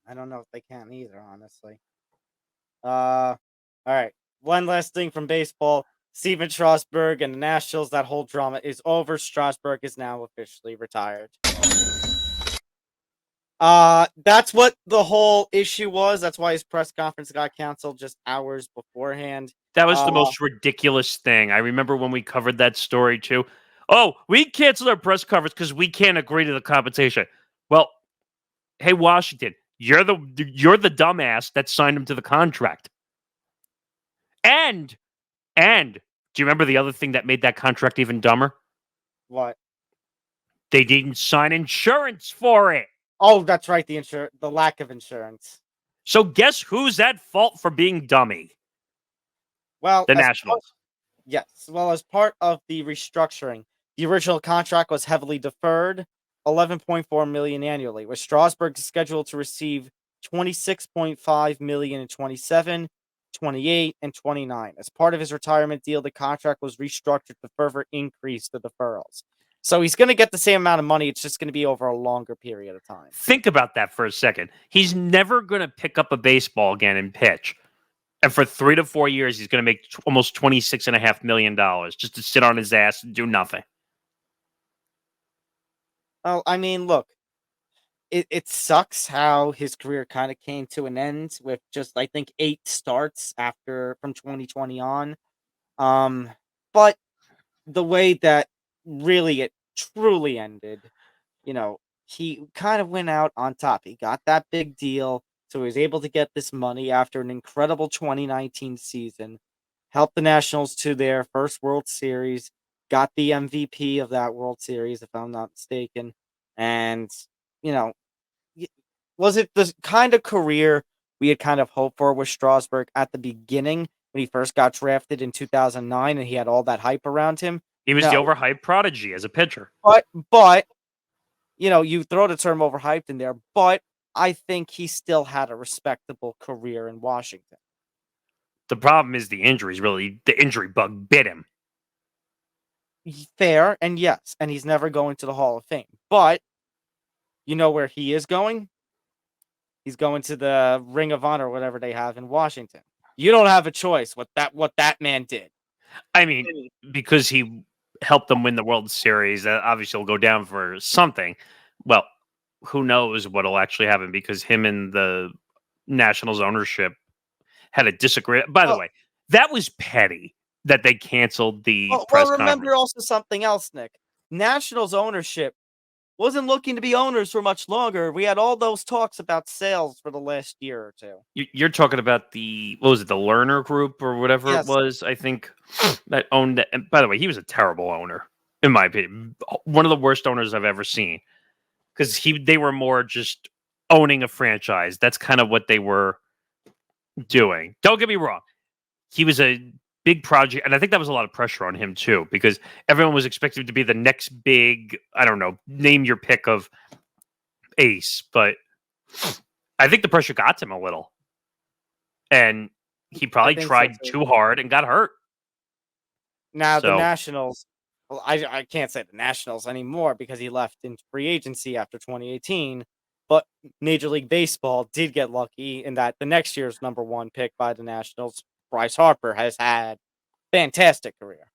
I don't know if they can either, honestly. All right. One last thing from baseball. Steven Strasburg and the Nationals, that whole drama is over. Strasburg is now officially retired. That's what the whole issue was. That's why his press conference got canceled just hours beforehand.
That was the most ridiculous thing. I remember when we covered that story too. Oh, we canceled our press conference because we can't agree to the compensation. Well, hey, Washington, you're the dumbass that signed him to the contract. And do you remember the other thing that made that contract even dumber?
What?
They didn't sign insurance for it.
Oh, that's right. The lack of insurance.
So guess who's at fault for being dummy?
Well,
the Nationals.
Yes. Well, as part of the restructuring, the original contract was heavily deferred, $11.4 million annually, with Strasburg scheduled to receive $26.5 million in 27, 28, and 29. As part of his retirement deal, the contract was restructured to further increase the deferrals. So he's going to get the same amount of money. It's just going to be over a longer period of time.
Think about that for a second. He's never going to pick up a baseball again and pitch. And for 3 to 4 years, he's going to make almost $26.5 million just to sit on his ass and do nothing.
Well, I mean, look, it sucks how his career kind of came to an end with just, I think, 8 starts from 2020 on. But the way that really it truly ended, he kind of went out on top. He got that big deal. So he was able to get this money after an incredible 2019 season, helped the Nationals to their first World Series, got the MVP of that World Series, if I'm not mistaken. And, was it the kind of career we had kind of hoped for with Strasburg at the beginning when he first got drafted in 2009 and he had all that hype around him?
He was the overhyped prodigy as a pitcher.
But you throw the term overhyped in there, but I think he still had a respectable career in Washington.
The problem is the injuries, really. The injury bug bit him.
Fair, and yes, and he's never going to the Hall of Fame. But you know where he is going? He's going to the Ring of Honor, whatever they have in Washington. You don't have a choice what that man did.
I mean, because he helped them win the World Series, obviously will go down for something. Well, who knows what'll actually happen because him and the Nationals ownership had a disagreement. By the way, that was petty that they canceled the press conference.
Remember also something else, Nick. Nationals ownership wasn't looking to be owners for much longer. We had all those talks about sales for the last year or two.
You're talking about the Lerner Group or whatever it was, I think, that owned it. And by the way, he was a terrible owner, in my opinion. One of the worst owners I've ever seen. Because they were more just owning a franchise. That's kind of what they were doing. Don't get me wrong. He was a big project, and I think that was a lot of pressure on him too, because everyone was expecting to be the next big, I don't know, name your pick of ace. But I think the pressure got to him a little. And he probably tried too hard and got hurt.
Now, the Nationals, well, I can't say the Nationals anymore because he left in free agency after 2018. But Major League Baseball did get lucky in that the next year's number 1 pick by the Nationals Bryce Harper has had fantastic career.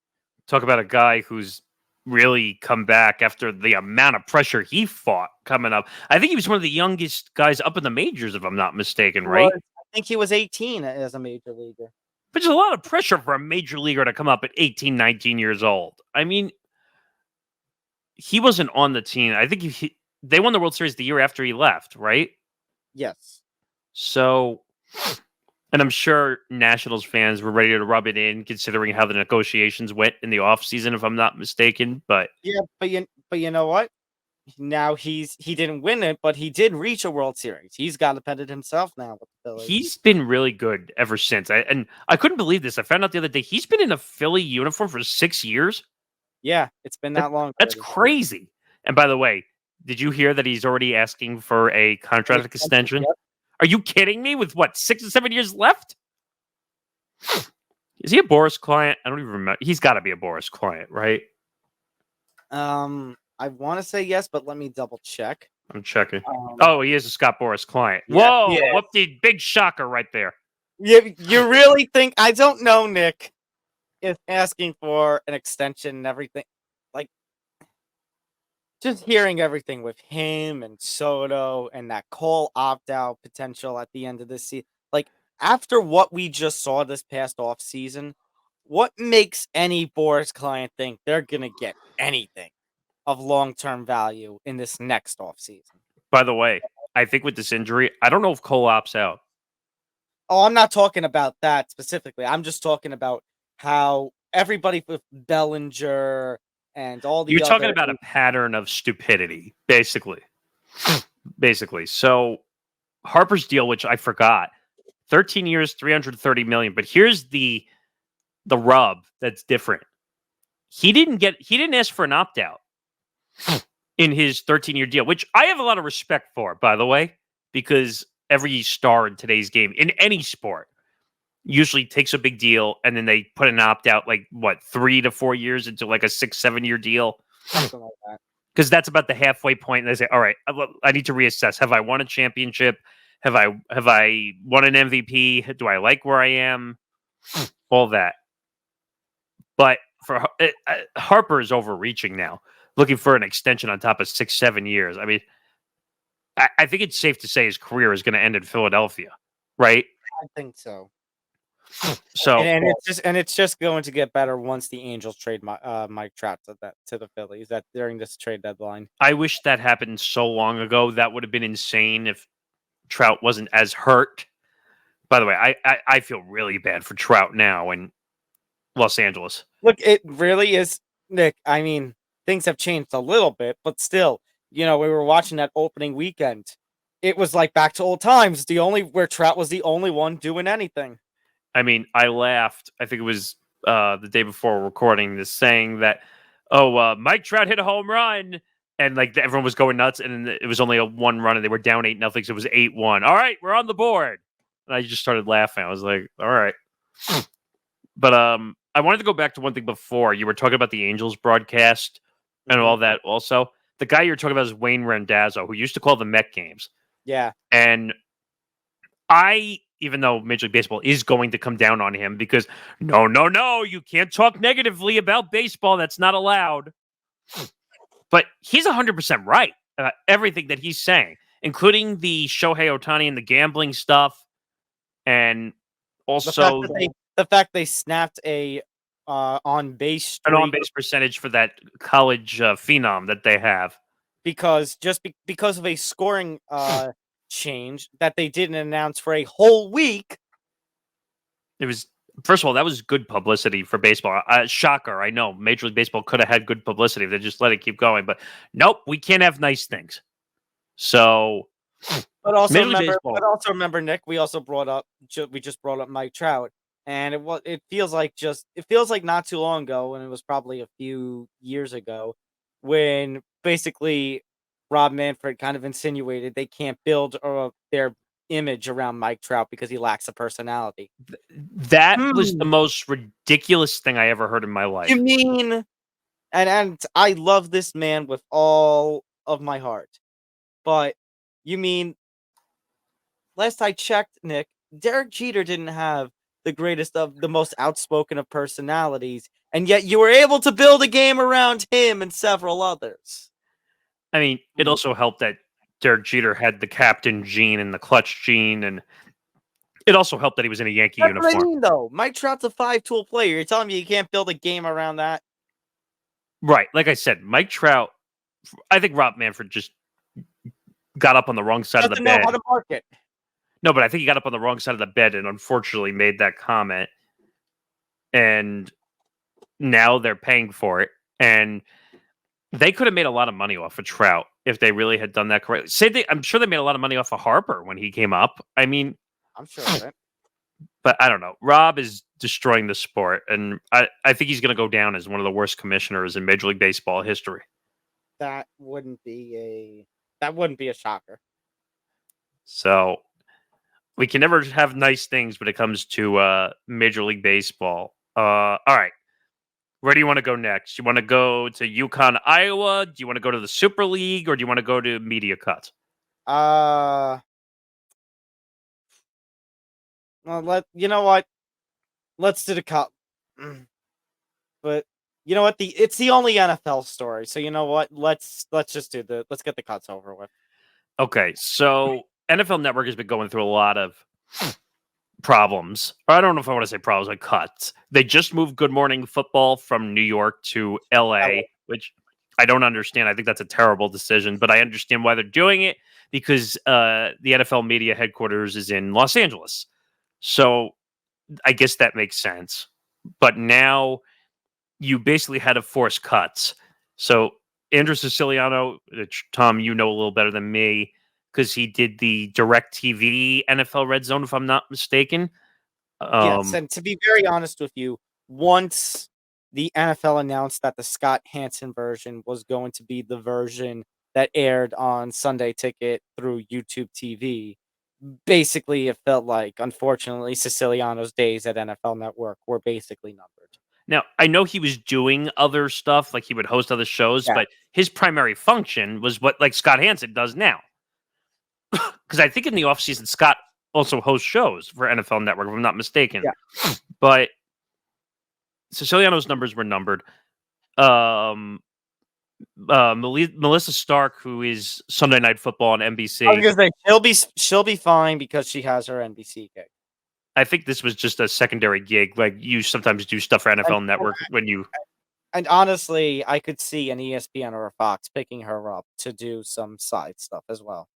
Talk about a guy who's really come back after the amount of pressure he fought coming up. I think he was one of the youngest guys up in the majors, if I'm not mistaken, right?
I think he was 18 as a major leaguer.
Which is a lot of pressure for a major leaguer to come up at 18, 19 years old. I mean, he wasn't on the team. I think they won the World Series the year after he left, right?
Yes.
So, and I'm sure Nationals fans were ready to rub it in, considering how the negotiations went in the offseason, if I'm not mistaken. But
yeah, but you know what? Now he didn't win it, but he did reach a World Series. He's got to pet it himself now with the Phillies.
He's been really good ever since. I couldn't believe this. I found out the other day he's been in a Philly uniform for 6 years.
Yeah, it's been that long.
That's crazy. And by the way, did you hear that he's already asking for a contract extension?
Yep.
Are you kidding me? With what, 6 or 7 years left? Is he a Boris client? I don't even remember. He's got to be a Boris client, right?
I want to say yes, but let me double check.
I'm checking. He is a Scott Boris client.
Yeah,
Whoa! Whoopty, big shocker right there.
You really think? I don't know, Nick. Is asking for an extension and everything, like just hearing everything with him and Soto and that Cole opt-out potential at the end of this season. Like, after what we just saw this past off season, what makes any Boris client think they're gonna get anything of long-term value in this next off season?
By the way, I think with this injury, I don't know if Cole opts out.
Oh, I'm not talking about that specifically. I'm just talking about how everybody with Bellinger and all the
You're talking
other
about a pattern of stupidity, basically. So Harper's deal, which I forgot, 13 years, $330 million. But here's the rub that's different. He didn't ask for an opt-out in his 13-year deal, which I have a lot of respect for, by the way, because every star in today's game, in any sport, usually takes a big deal and then they put an opt-out 3 to 4 years into like a 6-7 year deal.
something like that.
Because that's about the halfway point. And they say, all right, I need to reassess. Have I won a championship? Have I won an MVP? Do I like where I am? All that. But for Harper is overreaching now, looking for an extension on top of 6-7 years. I mean, I think it's safe to say his career is going to end in Philadelphia, right?
I think so.
So
and it's just going to get better once the Angels trade Mike Trout to the Phillies during this trade deadline.
I wish that happened so long ago. That would have been insane if Trout wasn't as hurt. By the way, I feel really bad for Trout now in Los Angeles.
Look, it really is, Nick. I mean, things have changed a little bit, but still, we were watching that opening weekend. It was like back to old times. Where Trout was the only one doing anything.
I mean, I laughed. I think it was the day before recording this, saying that, Mike Trout hit a home run, and everyone was going nuts, and it was only a 1 run, and they were down 8-0, so it was 8-1. All right, we're on the board. And I just started laughing. I was like, all right. But I wanted to go back to one thing before. You were talking about the Angels broadcast and all that also. The guy you're talking about is Wayne Randazzo, who used to call the Met games.
Yeah.
And even though Major League Baseball is going to come down on him because no, you can't talk negatively about baseball. That's not allowed. But he's 100% right about everything that he's saying, including the Shohei Ohtani and the gambling stuff. And also
the fact they snapped an on-base
percentage for that college phenom that they have.
Because because of a scoring change that they didn't announce for a whole week.
It was, first of all, that was good publicity for baseball. Shocker, I know. Major League Baseball could have had good publicity if they just let it keep going. But nope, we can't have nice things. So,
but also remember, Nick, we just brought up Mike Trout, and it feels like not too long ago, and it was probably a few years ago, when basically Rob Manfred kind of insinuated they can't build their image around Mike Trout because he lacks a personality.
That was the most ridiculous thing I ever heard in my life.
You mean, and I love this man with all of my heart, but you mean, last I checked, Nick, Derek Jeter didn't have the greatest of the most outspoken of personalities, and yet you were able to build a game around him and several others.
I mean, it also helped that Derek Jeter had the captain gene and the clutch gene, and it also helped that he was in a Yankee
That's
uniform.
what I mean, though. Mike Trout's a 5-tool player. You're telling me you can't build a game around that?
Right. Like I said, Mike Trout, I think Rob Manfred just got up on the wrong side of the
Doesn't know
bed.
how to market.
No, but I think he got up on the wrong side of the bed and unfortunately made that comment. And now they're paying for it. And they could have made a lot of money off of Trout if they really had done that correctly. I'm sure they made a lot of money off of Harper when he came up. I mean,
I'm sure of it.
But I don't know. Rob is destroying the sport, and I think he's going to go down as one of the worst commissioners in Major League Baseball history.
That wouldn't be a shocker.
So we can never have nice things when it comes to Major League Baseball. All right. Where do you want to go next? You want to go to UConn, Iowa? Do you want to go to the Super League, or do you want to go to Media Cut?
Well, you know what? Let's do the cut. But you know what? It's the only NFL story. So you know what? Let's just let's get the cuts over with.
Okay, so NFL Network has been going through a lot of problems. I don't know if I want to say problems, like cuts. They just moved Good Morning Football from New York to LA, which I don't understand. I think that's a terrible decision, but I understand why they're doing it because the NFL media headquarters is in Los Angeles. So I guess that makes sense. But now you basically had to force cuts. So Andrew Siciliano, which Tom, you know a little better than me, because he did the DirecTV NFL Red Zone, if I'm not mistaken.
Yes, and to be very honest with you, once the NFL announced that the Scott Hansen version was going to be the version that aired on Sunday Ticket through YouTube TV, basically it felt like, unfortunately, Siciliano's days at NFL Network were basically numbered.
Now, I know he was doing other stuff, like he would host other shows, but his primary function was what like Scott Hansen does now. Because I think in the offseason, Scott also hosts shows for NFL Network, if I'm not mistaken.
Yeah.
But Siciliano's numbers were numbered. Melissa Stark, who is Sunday Night Football on NBC.
I was gonna say she'll be fine because she has her NBC gig.
I think this was just a secondary gig. Like you sometimes do stuff for NFL Network when you.
And honestly, I could see an ESPN or a Fox picking her up to do some side stuff as well.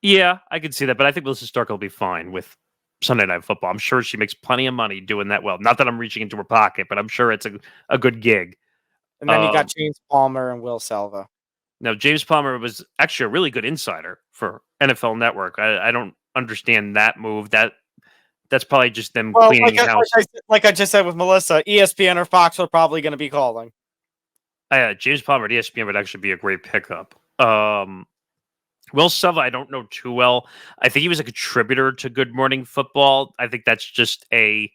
Yeah, I could see that, but I think Melissa Stark will be fine with Sunday Night Football. I'm sure she makes plenty of money doing that well. Not that I'm reaching into her pocket, but I'm sure it's a good gig.
And then you got James Palmer and Will Selva.
Now, James Palmer was actually a really good insider for NFL Network. I don't understand that move. That's probably just them cleaning house.
Like I just said with Melissa, ESPN or Fox are probably going to be calling.
James Palmer at ESPN would actually be a great pickup. Will Selva, I don't know too well. I think he was a contributor to Good Morning Football. I think that's just a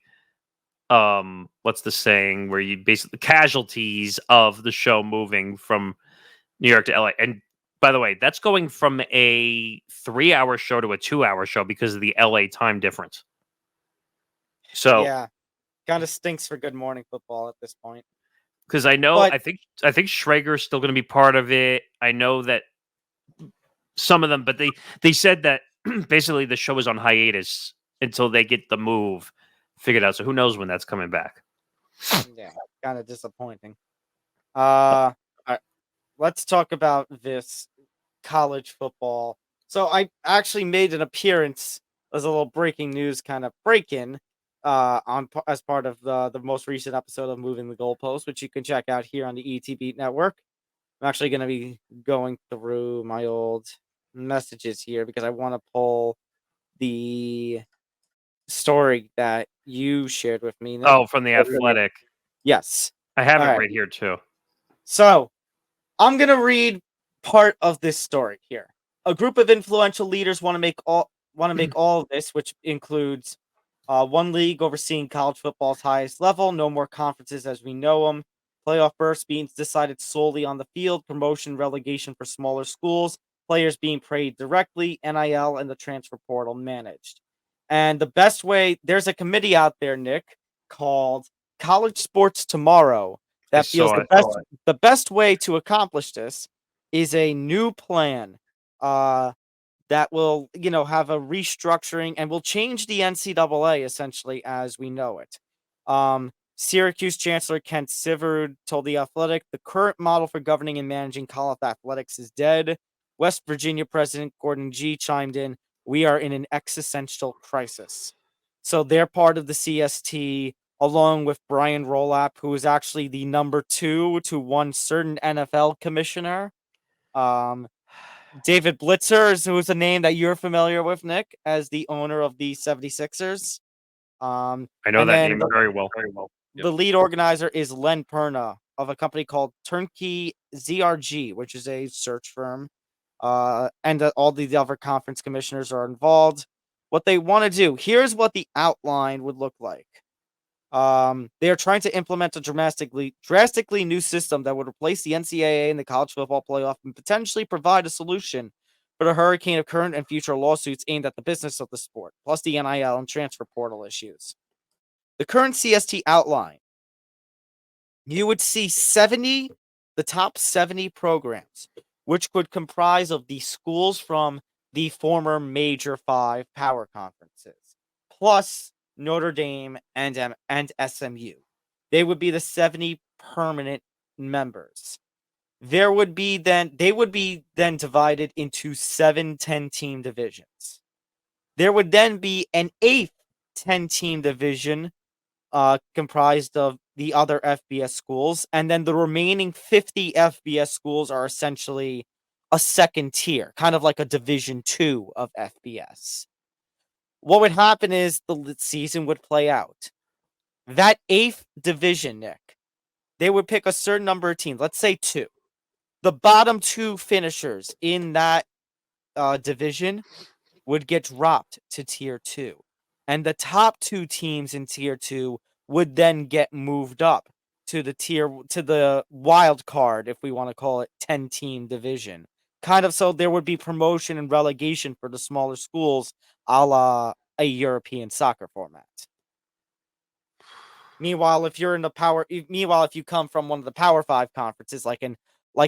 what's the saying where you basically casualties of the show moving from New York to LA. And by the way, that's going from a 3-hour show to a 2-hour show because of the LA time difference. So
yeah, kind of stinks for Good Morning Football at this point.
Because I know, I think Schrager's still going to be part of it. I know that some of them, but they said that basically the show is on hiatus until they get the move figured out. So who knows when that's coming back?
Yeah, kind of disappointing. All right, let's talk about this college football. So I actually made an appearance as a little breaking news kind of break-in as part of the most recent episode of Moving the Goalpost, which you can check out here on the ET Beat Network. I'm actually going to be going through my old messages here because I want to pull the story that you shared with me.
Oh, from The Athletic.
Yes.
I have it right here too.
So I'm going to read part of this story here. A group of influential leaders want to make all of this, which includes one league overseeing college football's highest level, no more conferences as we know them, playoff berths being decided solely on the field, promotion, relegation for smaller schools, players being paid directly, NIL, and the transfer portal managed. And the best way, there's a committee out there, Nick, called College Sports Tomorrow that feels the best way to accomplish this is a new plan that will, have a restructuring and will change the NCAA essentially as we know it. Syracuse Chancellor Kent Siverd told The Athletic, the current model for governing and managing college athletics is dead. West Virginia President Gordon G. chimed in, we are in an existential crisis. So they're part of the CST, along with Brian Rolap, who is actually the number 2 to one certain NFL commissioner. David Blitzer, who is a name that you're familiar with, Nick, as the owner of the 76ers.
I know that name very well.
The lead organizer is Len Perna of a company called Turnkey ZRG, which is a search firm. And all the other conference commissioners are involved. What they want to do, here's what the outline would look like. They are trying to implement a drastically new system that would replace the NCAA and the college football playoff and potentially provide a solution for the hurricane of current and future lawsuits aimed at the business of the sport, plus the NIL and transfer portal issues. The current CST outline, you would see the top 70 programs, which could comprise of the schools from the former major 5 power conferences, plus Notre Dame and SMU. They would be the 70 permanent members. They would be then divided into 7 10-team divisions. There would then be an 8th 10-team division comprised of the other FBS schools, and then the remaining 50 FBS schools are essentially a second tier, kind of like a Division 2 of FBS. What would happen is the season would play out. That 8th division, Nick, they would pick a certain number of teams, let's say 2. The bottom 2 finishers in that division would get dropped to Tier 2. And the top 2 teams in Tier 2 would then get moved up to the wild card, if we want to call it, 10-team division. Kind of so there would be promotion and relegation for the smaller schools, a la a European soccer format. Meanwhile, if you come from one of the Power 5 conferences, like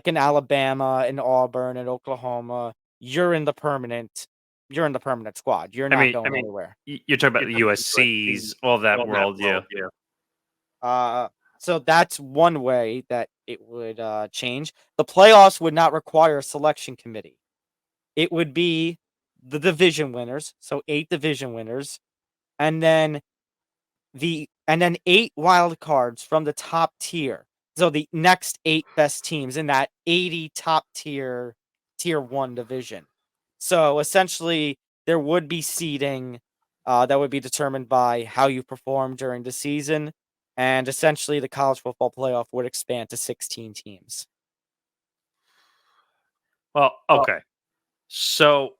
in Alabama and Auburn and Oklahoma, you're in the permanent squad. You're not going anywhere.
You're talking about the USCs, all that world, yeah.
So that's one way that it would change. The playoffs would not require a selection committee. It would be the division winners, so 8 division winners, and then 8 wild cards from the top tier. So the next 8 best teams in that 80 top tier 1 division. So essentially, there would be seeding that would be determined by how you perform during the season. And essentially, the college football playoff would expand to 16 teams.
Well, okay. So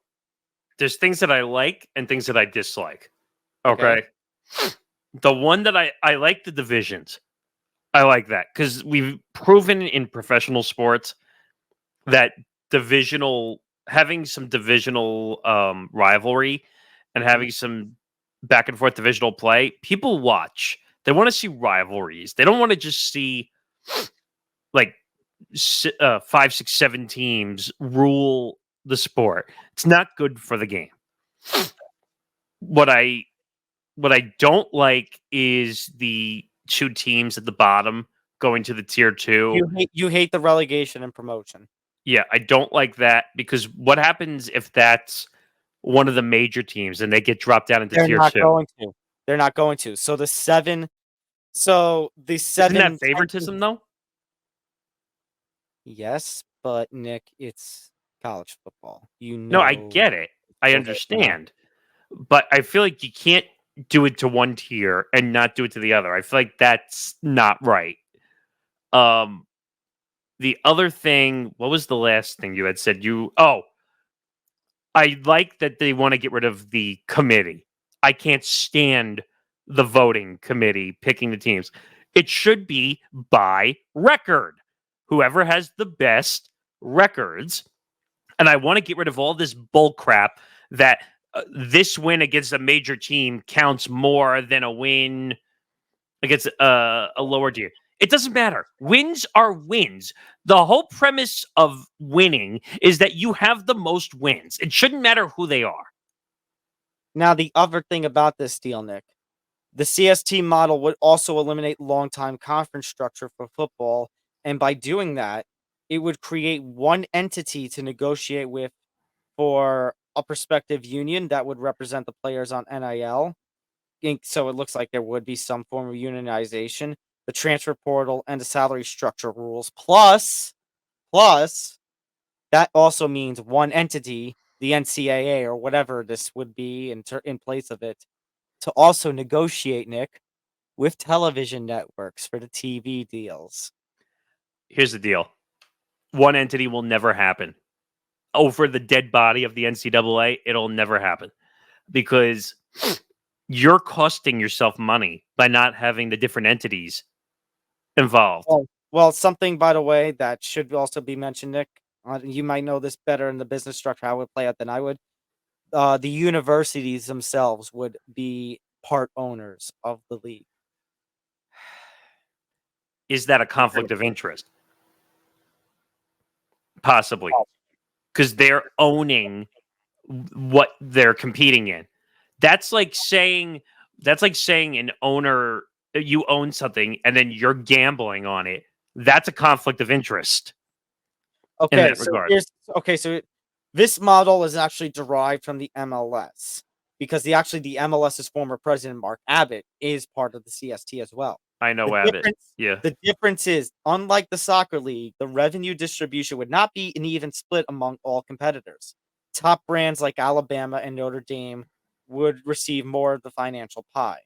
there's things that I like and things that I dislike. Okay. The one that I like, the divisions. I like that because we've proven in professional sports that having some divisional rivalry and having some back and forth divisional play, people watch. They want to see rivalries. They don't want to just see like 5, 6, 7 teams rule the sport. It's not good for the game. What I don't like is the 2 teams at the bottom going to the tier 2.
You hate the relegation and promotion.
Yeah, I don't like that because what happens if that's one of the major teams and they get dropped down into tier 2?
They're not going to. So the 7. Isn't
that favoritism though?
Yes, but Nick, it's college football.
No, I get it. I understand. But I feel like you can't do it to one tier and not do it to the other. I feel like that's not right. The other thing, what was the last thing you had said? I like that they want to get rid of the committee. I can't stand the voting committee picking the teams. It should be by record. Whoever has the best records. And I want to get rid of all this bull crap that this win against a major team counts more than a win against a lower tier. It doesn't matter. Wins are wins. The whole premise of winning is that you have the most wins. It shouldn't matter who they are.
Now, the other thing about this deal, Nick, the CST model would also eliminate long-time conference structure for football, and by doing that, it would create one entity to negotiate with for a prospective union that would represent the players on NIL. So it looks like there would be some form of unionization, the transfer portal, and the salary structure rules. Plus, that also means one entity, the NCAA or whatever this would be in place of it, to also negotiate, Nick, with television networks for the TV deals.
Here's the deal. One entity will never happen. Over the dead body of the NCAA, it'll never happen. Because you're costing yourself money by not having the different entities involved.
Well, something, by the way, that should also be mentioned, Nick. You might know this better in the business structure, how it would play out than I would. The universities themselves would be part owners of the league.
Is that a conflict of interest? Possibly. Because they're owning what they're competing in. That's like saying an owner, you own something and then you're gambling on it. That's a conflict of interest.
Okay, so this model is actually derived from the MLS because the MLS's former president, Mark Abbott, is part of the CST as well.
I know Abbott. Yeah.
The difference is, unlike the soccer league, the revenue distribution would not be an even split among all competitors. Top brands like Alabama and Notre Dame would receive more of the financial pie.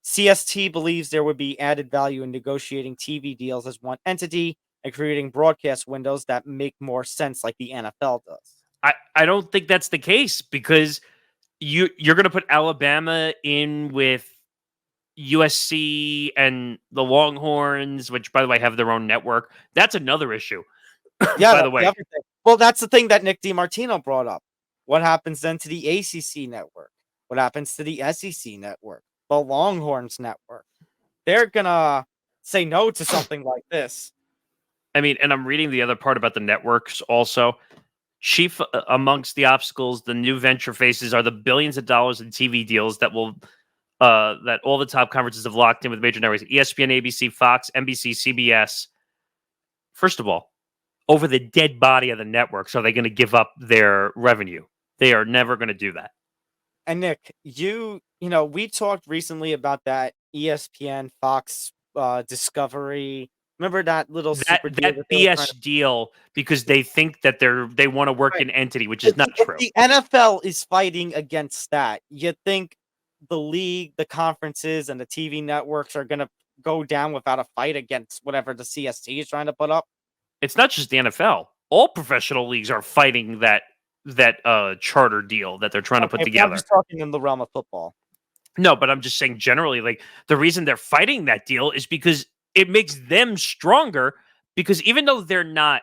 CST believes there would be added value in negotiating TV deals as one entity and creating broadcast windows that make more sense like the NFL does.
I don't think that's the case because you're going to put Alabama in with USC and the Longhorns, which, by the way, have their own network. That's another issue.
Yeah,
by the way.
Well, that's the thing that Nick DiMartino brought up. What happens then to the ACC network? What happens to the SEC network? The Longhorns network? They're going to say no to something like this.
I mean, and I'm reading the other part about the networks also. Chief amongst the obstacles the new venture faces are the billions of dollars in TV deals that will that all the top conferences have locked in with major networks: ESPN, ABC, Fox, NBC, CBS. First of all, over the dead body of the networks, are they going to give up their revenue? They are never going to do that.
And Nick, we talked recently about that ESPN, Fox, Discovery. Remember that little super deal
that BS deal because they think that they want to work in entity, which is not true.
The NFL is fighting against that. You think the league, the conferences, and the TV networks are going to go down without a fight against whatever the CST is trying to put up?
It's not just the NFL. All professional leagues are fighting that charter deal that they're trying to put together.
I'm just talking in the realm of football.
No, but I'm just saying generally, like the reason they're fighting that deal is because it makes them stronger. Because even though they're not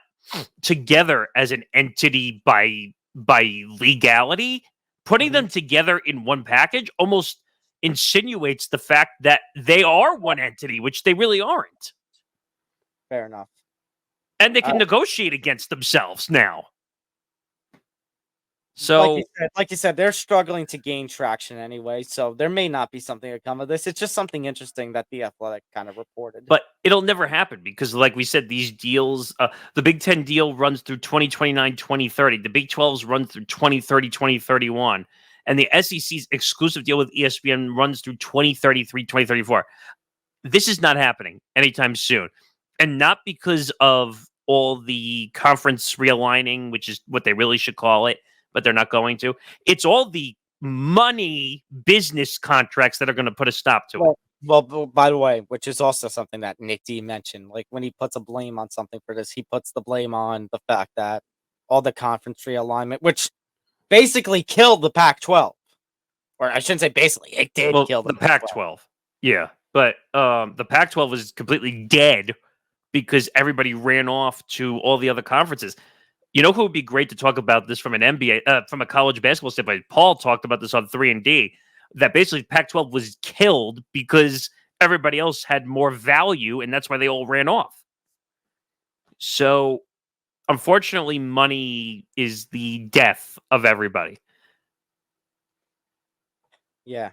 together as an entity by legality, putting them together in one package almost insinuates the fact that they are one entity, which they really aren't.
Fair enough.
And they can negotiate against themselves now. So,
like you said, they're struggling to gain traction anyway, so there may not be something to come of this. It's just something interesting that The Athletic kind of reported.
But it'll never happen because, like we said, these deals, the Big Ten deal runs through 2029, 2030. The Big 12s run through 2030, 2031. And the SEC's exclusive deal with ESPN runs through 2033, 2034. This is not happening anytime soon. And not because of all the conference realigning, which is what they really should call it, but they're not going to. It's all the money business contracts that are going to put a stop to it.
Well, by the way, which is also something that Nick D mentioned, like when he puts a blame on something for this, he puts the blame on the fact that all the conference realignment, which basically killed the Pac-12. Or I shouldn't say basically, it did kill the
Pac-12. Yeah, but the Pac-12 was completely dead because everybody ran off to all the other conferences. You know who would be great to talk about this from an NBA, from a college basketball standpoint? Paul talked about this on 3&D, that basically Pac-12 was killed because everybody else had more value, and that's why they all ran off. So, unfortunately, money is the death of everybody.
Yeah.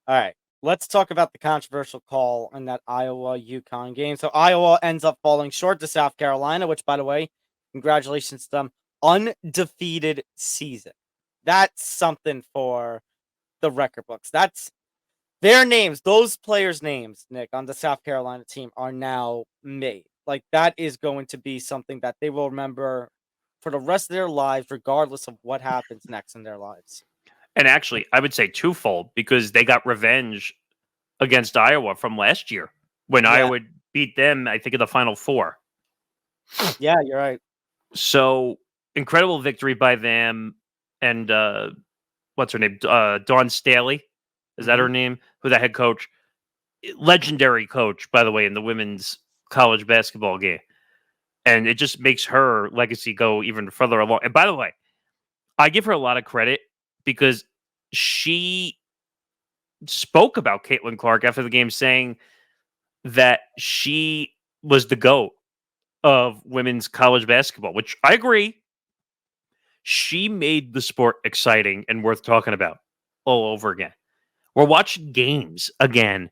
All right. Let's talk about the controversial call in that Iowa UConn game. So Iowa ends up falling short to South Carolina, which, by the way, congratulations to them. Undefeated season. That's something for the record books. That's their names. Those players' names, Nick, on the South Carolina team are now made. Like, that is going to be something that they will remember for the rest of their lives, regardless of what happens next in their lives.
And actually, I would say twofold, because they got revenge against Iowa from last year when Iowa beat them, I think, in the Final Four.
Yeah, you're right.
So, incredible victory by them. And what's her name? Dawn Staley. Is that her name? Who the head coach? Legendary coach, by the way, in the women's college basketball game. And it just makes her legacy go even further along. And by the way, I give her a lot of credit because she spoke about Caitlin Clark after the game, saying that she was the GOAT of women's college basketball, which I agree. She made the sport exciting and worth talking about all over again. We're watching games again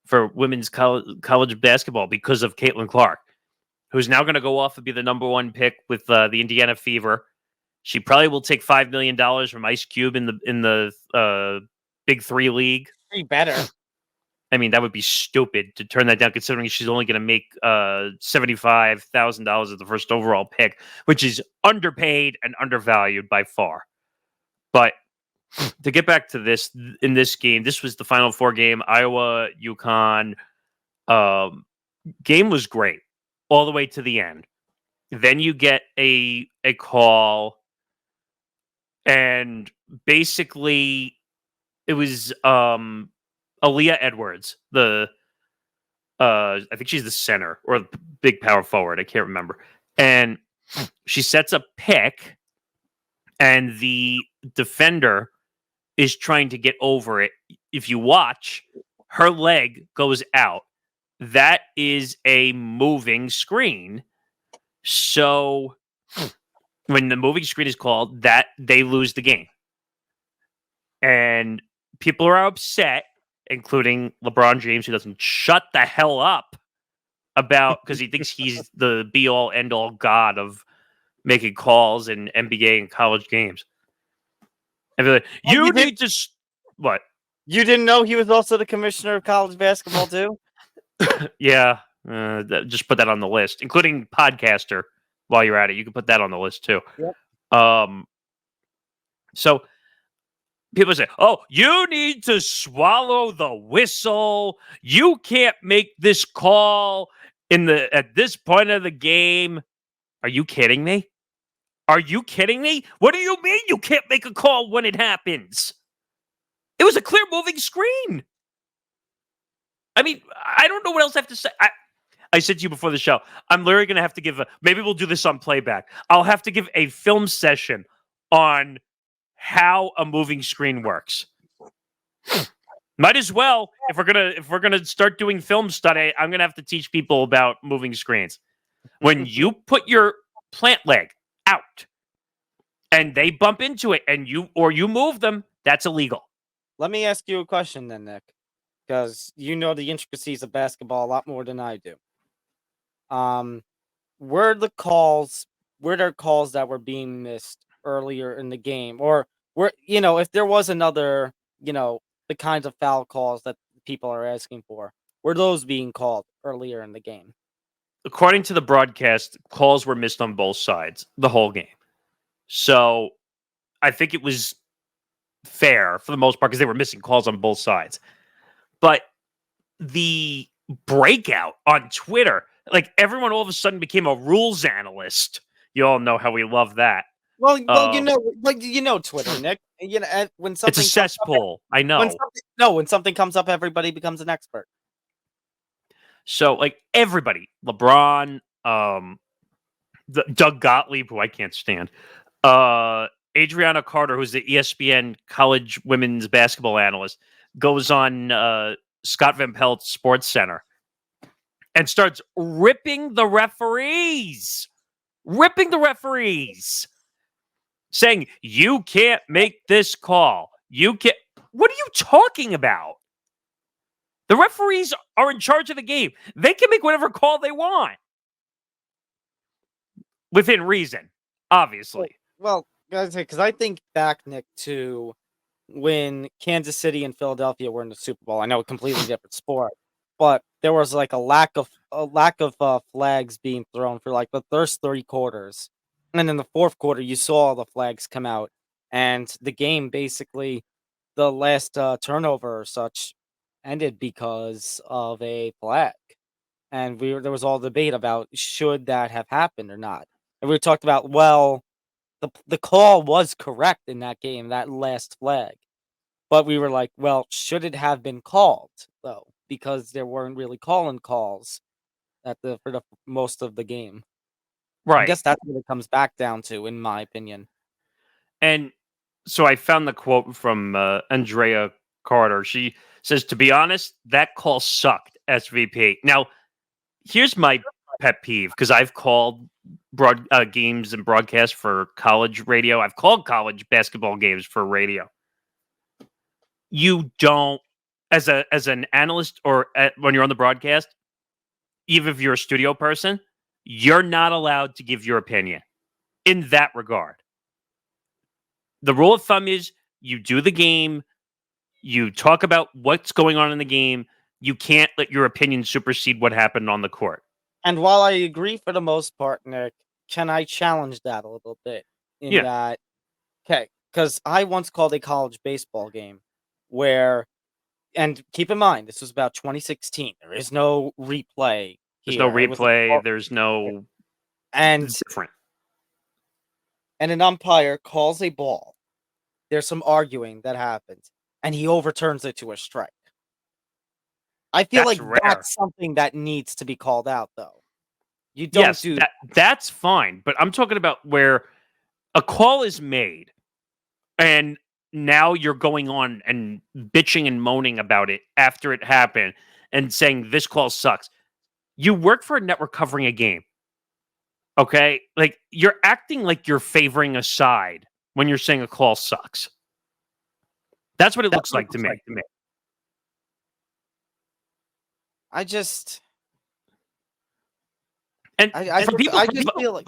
for women's college basketball because of Caitlin Clark, who's now going to go off and be the number one pick with the Indiana Fever. She probably will take $5 million from Ice Cube in the Big Three league.
She better.
I mean, that would be stupid to turn that down, considering she's only going to make $75,000 as the first overall pick, which is underpaid and undervalued by far. But to get back to this, in this game, this was the Final Four game, Iowa, UConn. Game was great all the way to the end. Then you get a call, and basically it was Aaliyah Edwards, I think she's the center or the big power forward. I can't remember. And she sets a pick, and the defender is trying to get over it. If you watch, her leg goes out. That is a moving screen. So when the moving screen is called, that they lose the game. And people are upset, including LeBron James, who doesn't shut the hell up about, because he thinks he's the be-all, end-all god of making calls in NBA and college games. I feel like, you need to... What?
You didn't know he was also the commissioner of college basketball, too?
Yeah. Just put that on the list, including podcaster. While you're at it, you can put that on the list, too.
Yep.
So... people say, "Oh, you need to swallow the whistle. You can't make this call at this point of the game." Are you kidding me? Are you kidding me? What do you mean you can't make a call when it happens? It was a clear moving screen. I mean, I don't know what else I have to say. I said to you before the show, I'm literally going to have to give maybe we'll do this on Playback. I'll have to give a film session on how a moving screen works. Might as well, if we're gonna start doing film study, I'm gonna have to teach people about moving screens. When you put your plant leg out and they bump into it and you move them, that's illegal.
Let me ask you a question then, Nick, because you know the intricacies of basketball a lot more than I do. Were there calls that were being missed earlier in the game, or if there was another, the kinds of foul calls that people are asking for, were those being called earlier in the game?
According to the broadcast, calls were missed on both sides the whole game. So I think it was fair for the most part because they were missing calls on both sides. But the breakout on Twitter, like everyone all of a sudden became a rules analyst. You all know how we love that.
Well, Twitter, Nick. When something
it's a cesspool. I know.
When something comes up, everybody becomes an expert.
So, like everybody, LeBron, Doug Gottlieb, who I can't stand. Adriana Carter, who's the ESPN college women's basketball analyst, goes on Scott Van Pelt's Sports Center and starts ripping the referees, saying, you can't make this call. You can't. What are you talking about? The referees are in charge of the game. They can make whatever call they want. Within reason, obviously.
Well, guys, because I think back, Nick, to when Kansas City and Philadelphia were in the Super Bowl. I know a completely different sport, but there was like a lack of flags being thrown for like the first 3 quarters, and in the fourth quarter, you saw the flags come out, and the game basically, the last turnover or such, ended because of a flag, and there was all debate about should that have happened or not, and we talked about the call was correct in that game, that last flag. But we were like, well, should it have been called though? Because there weren't really calling calls for the most of the game.
Right.
I guess that's what it comes back down to, in my opinion.
And so I found the quote from Andrea Carter. She says, to be honest, that call sucked, SVP. Now, here's my pet peeve, because I've called games and broadcasts for college radio. I've called college basketball games for radio. You don't, as an analyst or when you're on the broadcast, even if you're a studio person, you're not allowed to give your opinion in that regard. The rule of thumb is you do the game, you talk about what's going on in the game. You can't let your opinion supersede what happened on the court.
And while I agree for the most part, Nick, can I challenge that a little bit? That, okay, because I once called a college baseball game where, and keep in mind, this was about 2016. There is no replay
There's
here.
no replay. There's no...
And
it's different.
And an umpire calls a ball. There's some arguing that happens, and he overturns it to a strike. I feel
That's
like
rare.
that's something that needs to be called out, though. You don't do
that. That's fine, but I'm talking about where a call is made, and now you're going on and bitching and moaning about it after it happened and saying this call sucks. You work for a network covering a game. Okay? Like, you're acting like you're favoring a side when you're saying a call sucks. That's what it looks like to me.
I just...
And
I just feel like...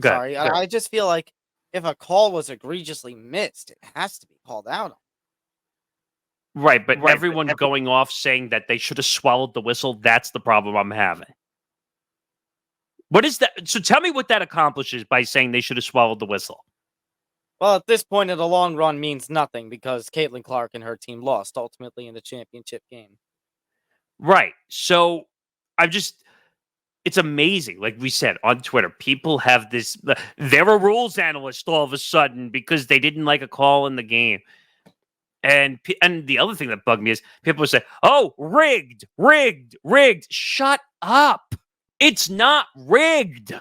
Sorry, I just feel like if a call was egregiously missed, it has to be called out on.
Right, but everyone going off saying that they should have swallowed the whistle, that's the problem I'm having. What is that? So tell me what that accomplishes by saying they should have swallowed the whistle.
Well, at this point in the long run means nothing because Caitlin Clark and her team lost ultimately in the championship game.
Right. So it's amazing. Like we said on Twitter, people have this, they're a rules analyst all of a sudden because they didn't like a call in the game. And the other thing that bugged me is people would say, oh, rigged. Shut up. It's not rigged.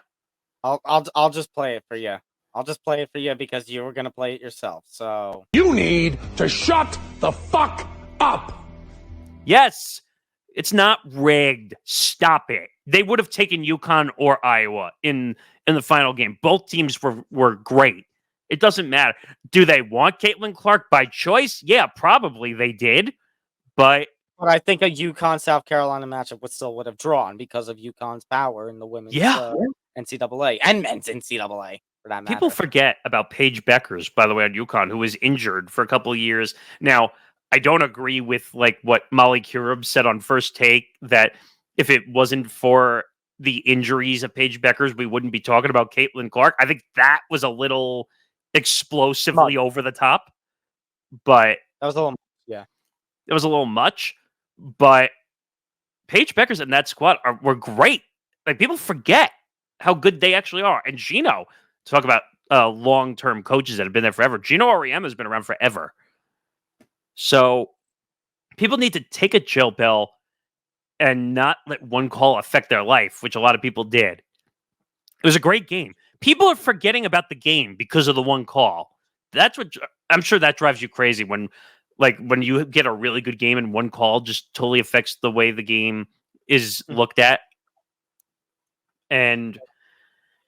I'll just play it for you. I'll just play it for you because you were going to play it yourself. So
you need to shut the fuck up.
Yes, it's not rigged. Stop it. They would have taken UConn or Iowa in the final game. Both teams were great. It doesn't matter. Do they want Caitlin Clark by choice? Yeah, probably they did. But
I think a UConn-South Carolina matchup would have drawn because of UConn's power in the women's NCAA and men's NCAA, for that matter.
People forget about Paige Beckers, by the way, on UConn, who was injured for a couple of years. Now, I don't agree with like what Molly Curab said on First Take, that if it wasn't for the injuries of Paige Beckers, we wouldn't be talking about Caitlin Clark. I think that was a little explosively over the top. But
that was a little,
it was a little much. But Paige Beckers and that squad were great. Like, people forget how good they actually are. And Gino, talk about long-term coaches that have been there forever. Gino Auriemma has been around forever. So people need to take a chill pill and not let one call affect their life, which a lot of people did. It was a great game. People are forgetting about the game because of the one call. That's what I'm sure that drives you crazy when you get a really good game and one call just totally affects the way the game is looked at. And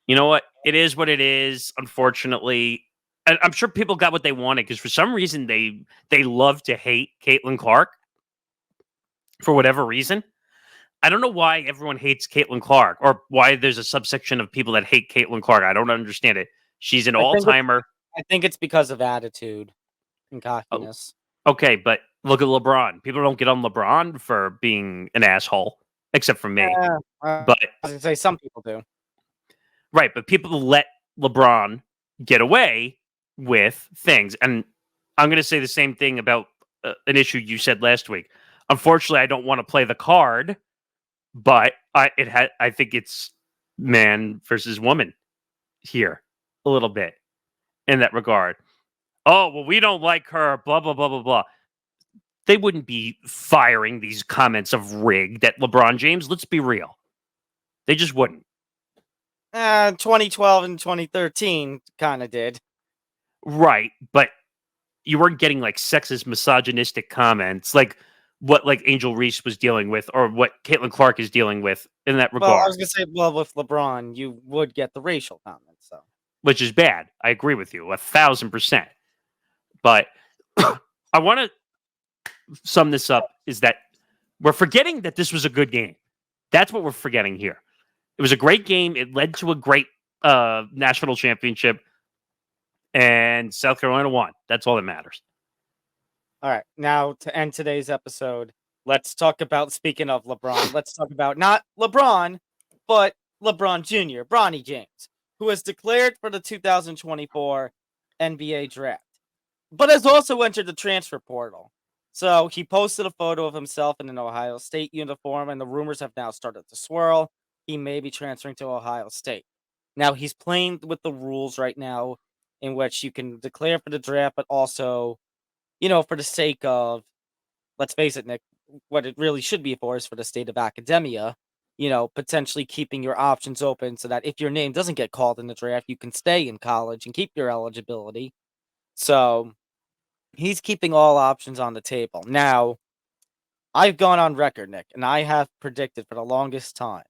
you know what? It is what it is, unfortunately. And I'm sure people got what they wanted because for some reason they love to hate Caitlin Clark for whatever reason. I don't know why everyone hates Caitlin Clark or why there's a subsection of people that hate Caitlin Clark. I don't understand it. She's an all-timer.
I think it's because of attitude and
Oh,
cockiness.
okay, but look at LeBron. People don't get on LeBron for being an asshole, except for me. But
I was gonna say some people do.
right, but people let LeBron get away with things, and I'm going to say the same thing about an issue you said last week. Unfortunately, I don't want to play the card, but I think it's man versus woman here a little bit in that regard. Oh, well, we don't like her, blah, blah, blah, blah, blah. They wouldn't be firing these comments of rigged at LeBron James. Let's be real. They just wouldn't.
2012 and 2013 kind of did.
Right, but you weren't getting like sexist, misogynistic comments like what like Angel Reese was dealing with or what Caitlin Clark is dealing with in that regard.
Well, I was gonna say, with LeBron, you would get the racial comments, so
which is bad. I agree with you 1,000%. But I want to sum this up is that we're forgetting that this was a good game. That's what we're forgetting here. It was a great game. It led to a great national championship, and South Carolina won. That's all that matters.
All right, now to end today's episode, let's talk about, speaking of LeBron, let's talk about not LeBron, but LeBron Jr., Bronny James, who has declared for the 2024 NBA draft, but has also entered the transfer portal. So he posted a photo of himself in an Ohio State uniform, and the rumors have now started to swirl. He may be transferring to Ohio State. Now, he's playing with the rules right now in which you can declare for the draft, but also, for the sake of, let's face it, Nick, what it really should be for is for the state of academia, potentially keeping your options open so that if your name doesn't get called in the draft, you can stay in college and keep your eligibility. So he's keeping all options on the table. Now, I've gone on record, Nick, and I have predicted for the longest time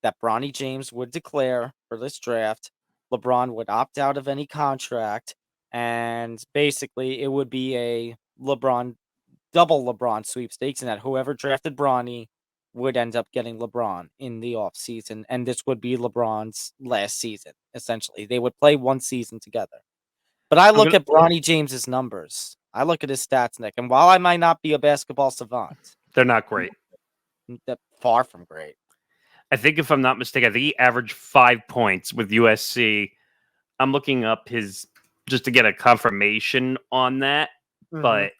that Bronny James would declare for this draft. LeBron would opt out of any contract, and basically it would be a double LeBron sweepstakes, and that whoever drafted Bronny would end up getting LeBron in the offseason, and this would be LeBron's last season, essentially. They would play one season together. But I look at Bronny James's numbers. I look at his stats, Nick, and while I might not be a basketball savant,
they're not great.
They're far from great.
I think if I'm not mistaken, I think he averaged 5 points with USC. I'm looking up his just to get a confirmation on that, but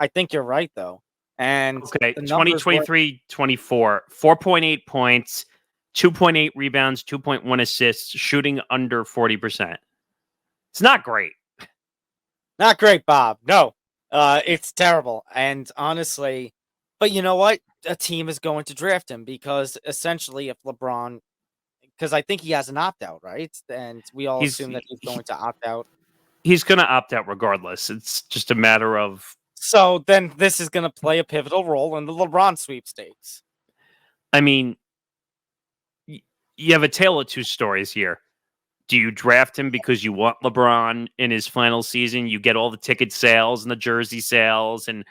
I think you're right though. And
okay, 2023-24, 4.8 points, 2.8 rebounds, 2.1 assists, shooting under 40%. It's not great.
Not great, Bob. No, it's terrible. And honestly, but you know what? A team is going to draft him because essentially if LeBron, because I think he has an opt-out, right? And we all assume that he's going to opt out.
He's going to opt out regardless. It's just a matter of...
So then this is going to play a pivotal role in the LeBron sweepstakes.
I mean, you have a tale of two stories here. Do you draft him because you want LeBron in his final season? You get all the ticket sales and the jersey sales, and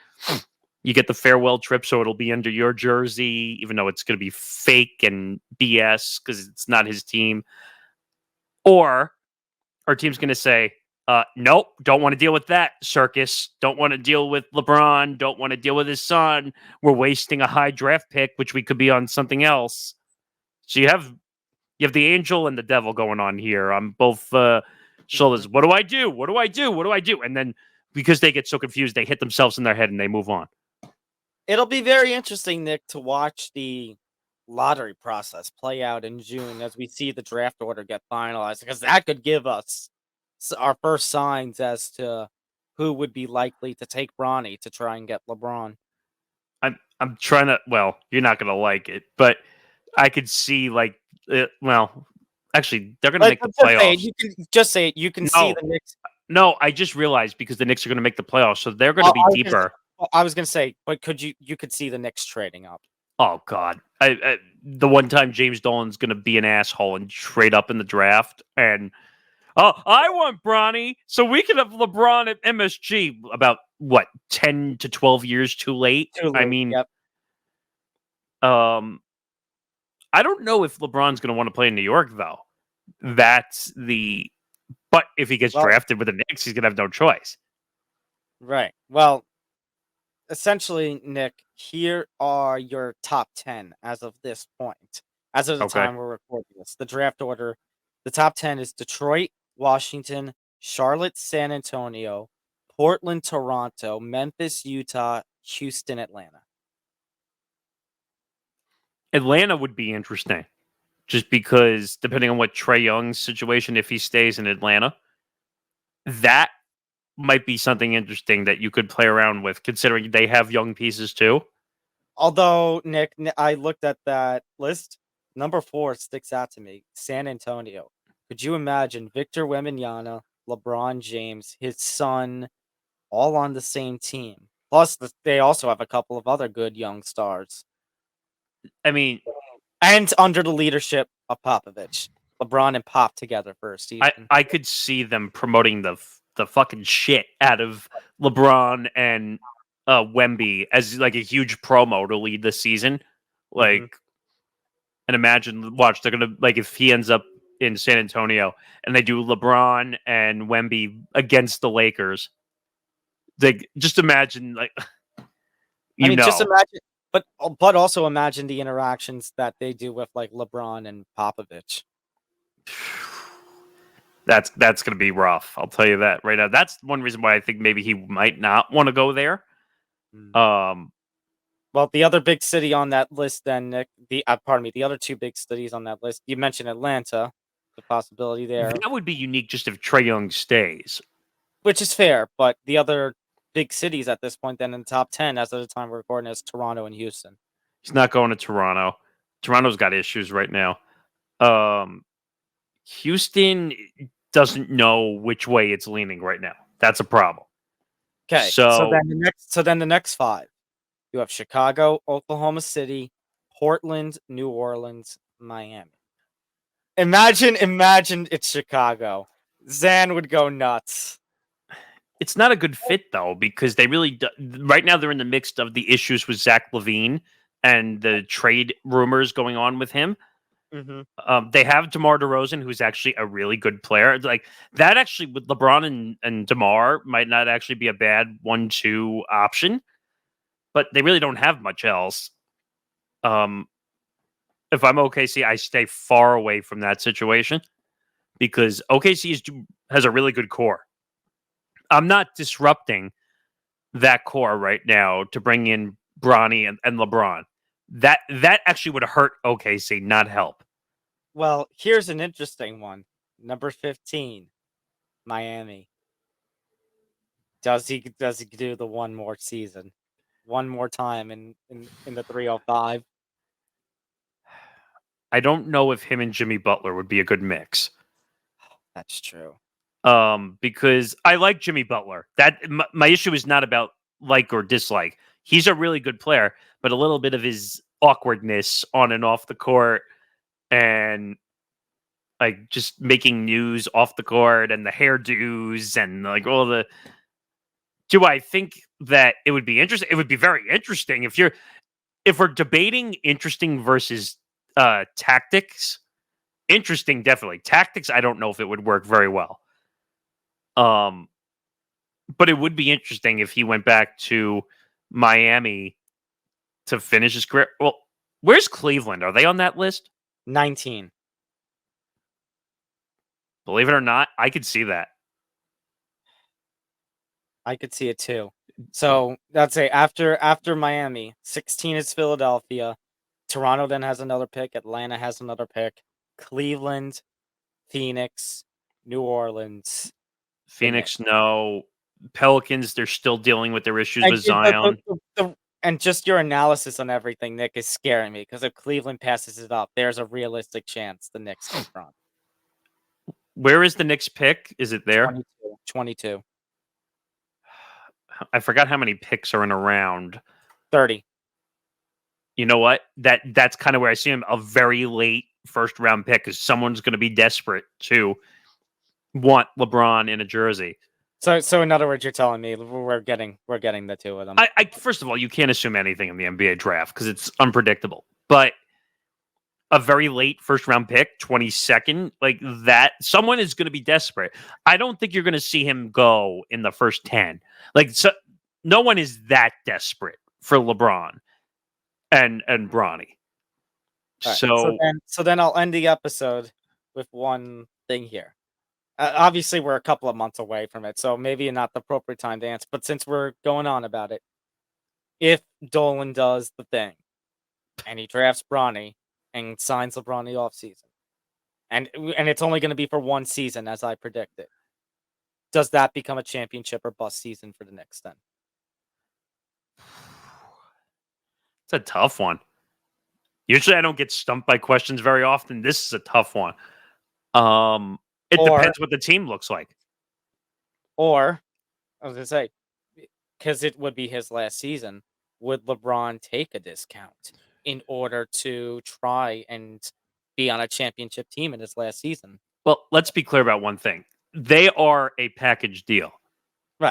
you get the farewell trip, so it'll be under your jersey, even though it's going to be fake and BS because it's not his team. Or our team's going to say, nope, don't want to deal with that circus. Don't want to deal with LeBron. Don't want to deal with his son. We're wasting a high draft pick, which we could be on something else. So you have the angel and the devil going on here on both shoulders. What do I do? What do I do? What do I do? And then because they get so confused, they hit themselves in their head and they move on.
It'll be very interesting, Nick, to watch the lottery process play out in June as we see the draft order get finalized, because that could give us our first signs as to who would be likely to take Bronny to try and get LeBron.
I'm trying to, well, you're not going to like it, but I could see I Actually, they're going to make the playoffs.
You can just say it. You can see the Knicks.
No, I just realized because the Knicks are going to make the playoffs, so they're going to be deeper.
I was going to say, but you could see the Knicks trading up.
Oh God! The one time James Dolan's going to be an asshole and trade up in the draft, and I want Bronny, so we can have LeBron at MSG. About what, 10 to 12 years too late? I mean,
yep.
I don't know if LeBron's going to want to play in New York though. But if he gets drafted with the Knicks, he's going to have no choice.
Right. Well, essentially, Nick, here are your top 10 as of this point. As of the time we're recording this. The draft order, the top 10 is Detroit, Washington, Charlotte, San Antonio, Portland, Toronto, Memphis, Utah, Houston, Atlanta.
Atlanta would be interesting. Just because, depending on what Trae Young's situation, if he stays in Atlanta, that might be something interesting that you could play around with, considering they have young pieces too.
Although, Nick, I looked at that list. Number 4 sticks out to me. San Antonio. Could you imagine Victor Wembanyama, LeBron James, his son, all on the same team? Plus, they also have a couple of other good young stars.
I mean,
and under the leadership of Popovich, LeBron and Pop together for a season.
I could see them promoting the fucking shit out of LeBron and Wemby as like a huge promo to lead the season. Like, and imagine, watch, they're gonna, like, if he ends up in San Antonio and they do LeBron and Wemby against the Lakers, like, just imagine, like,
just imagine. But also imagine the interactions that they do with like LeBron and Popovich.
That's going to be rough. I'll tell you that right now. That's one reason why I think maybe he might not want to go there.
Well, the other big city on that list, then, Nick. The other two big cities on that list. You mentioned Atlanta, the possibility there.
That would be unique just if Trae Young stays,
which is fair. But the other big cities at this point, then in the top 10, as of the time we're recording, is Toronto and Houston.
He's not going to Toronto. Toronto's got issues right now. Houston doesn't know which way it's leaning right now. That's a problem.
Okay, so then the next 5, you have Chicago, Oklahoma City, Portland, New Orleans, Miami. Imagine it's Chicago. Zan would go nuts.
It's not a good fit, though, because they really right now they're in the mix of the issues with Zach LaVine and the trade rumors going on with him. They have DeMar DeRozan, who's actually a really good player. Like, that actually, with LeBron and DeMar, might not actually be a bad 1-2 option, but they really don't have much else. If I'm OKC, I stay far away from that situation because OKC has a really good core. I'm not disrupting that core right now to bring in Bronny and LeBron. That actually would hurt OKC, not help.
Well, here's an interesting one. Number 15, Miami. Does he do the one more season? One more time in the 305?
I don't know if him and Jimmy Butler would be a good mix.
That's true.
Because I like Jimmy Butler. That my issue is not about like or dislike. He's a really good player, but a little bit of his awkwardness on and off the court, and like just making news off the court, and the hairdos, and like all the. Do I think that it would be interesting? It would be very interesting if we're debating interesting versus tactics. Interesting, definitely. Tactics, I don't know if it would work very well. But it would be interesting if he went back to Miami to finish his career. Well, where's Cleveland? Are they on that list?
19.
Believe it or not, I could see that.
I could see it too. So let's say after Miami, 16 is Philadelphia. Toronto then has another pick. Atlanta has another pick. Cleveland, Phoenix, New Orleans.
Phoenix, no. Pelicans, they're still dealing with their issues with Zion.
And just your analysis on everything, Nick, is scaring me because if Cleveland passes it up, there's a realistic chance the Knicks get front.
Where is the Knicks pick? Is it there?
22.
I forgot how many picks are in a round.
30.
You know what? That's kind of where I see him, a very late first round pick, because someone's going to be desperate to want LeBron in a jersey.
So in other words, you're telling me we're getting the two of them.
I first of all, you can't assume anything in the NBA draft because it's unpredictable. But a very late first round pick, 22nd, like that, someone is going to be desperate. I don't think you're going to see him go in the first 10. No one is that desperate for LeBron and Bronny.
Right.
So
then I'll end the episode with one thing here. Obviously, we're a couple of months away from it, so maybe not the appropriate time to answer. But since we're going on about it, if Dolan does the thing and he drafts Bronny and signs LeBron the offseason, and it's only going to be for one season, as I predicted, does that become a championship or bust season for the Knicks then?
it's a tough one. Usually I don't get stumped by questions very often. This is a tough one. It depends what the team looks like.
Or, I was going to say, because it would be his last season, would LeBron take a discount in order to try and be on a championship team in his last season?
Well, let's be clear about one thing. They are a package deal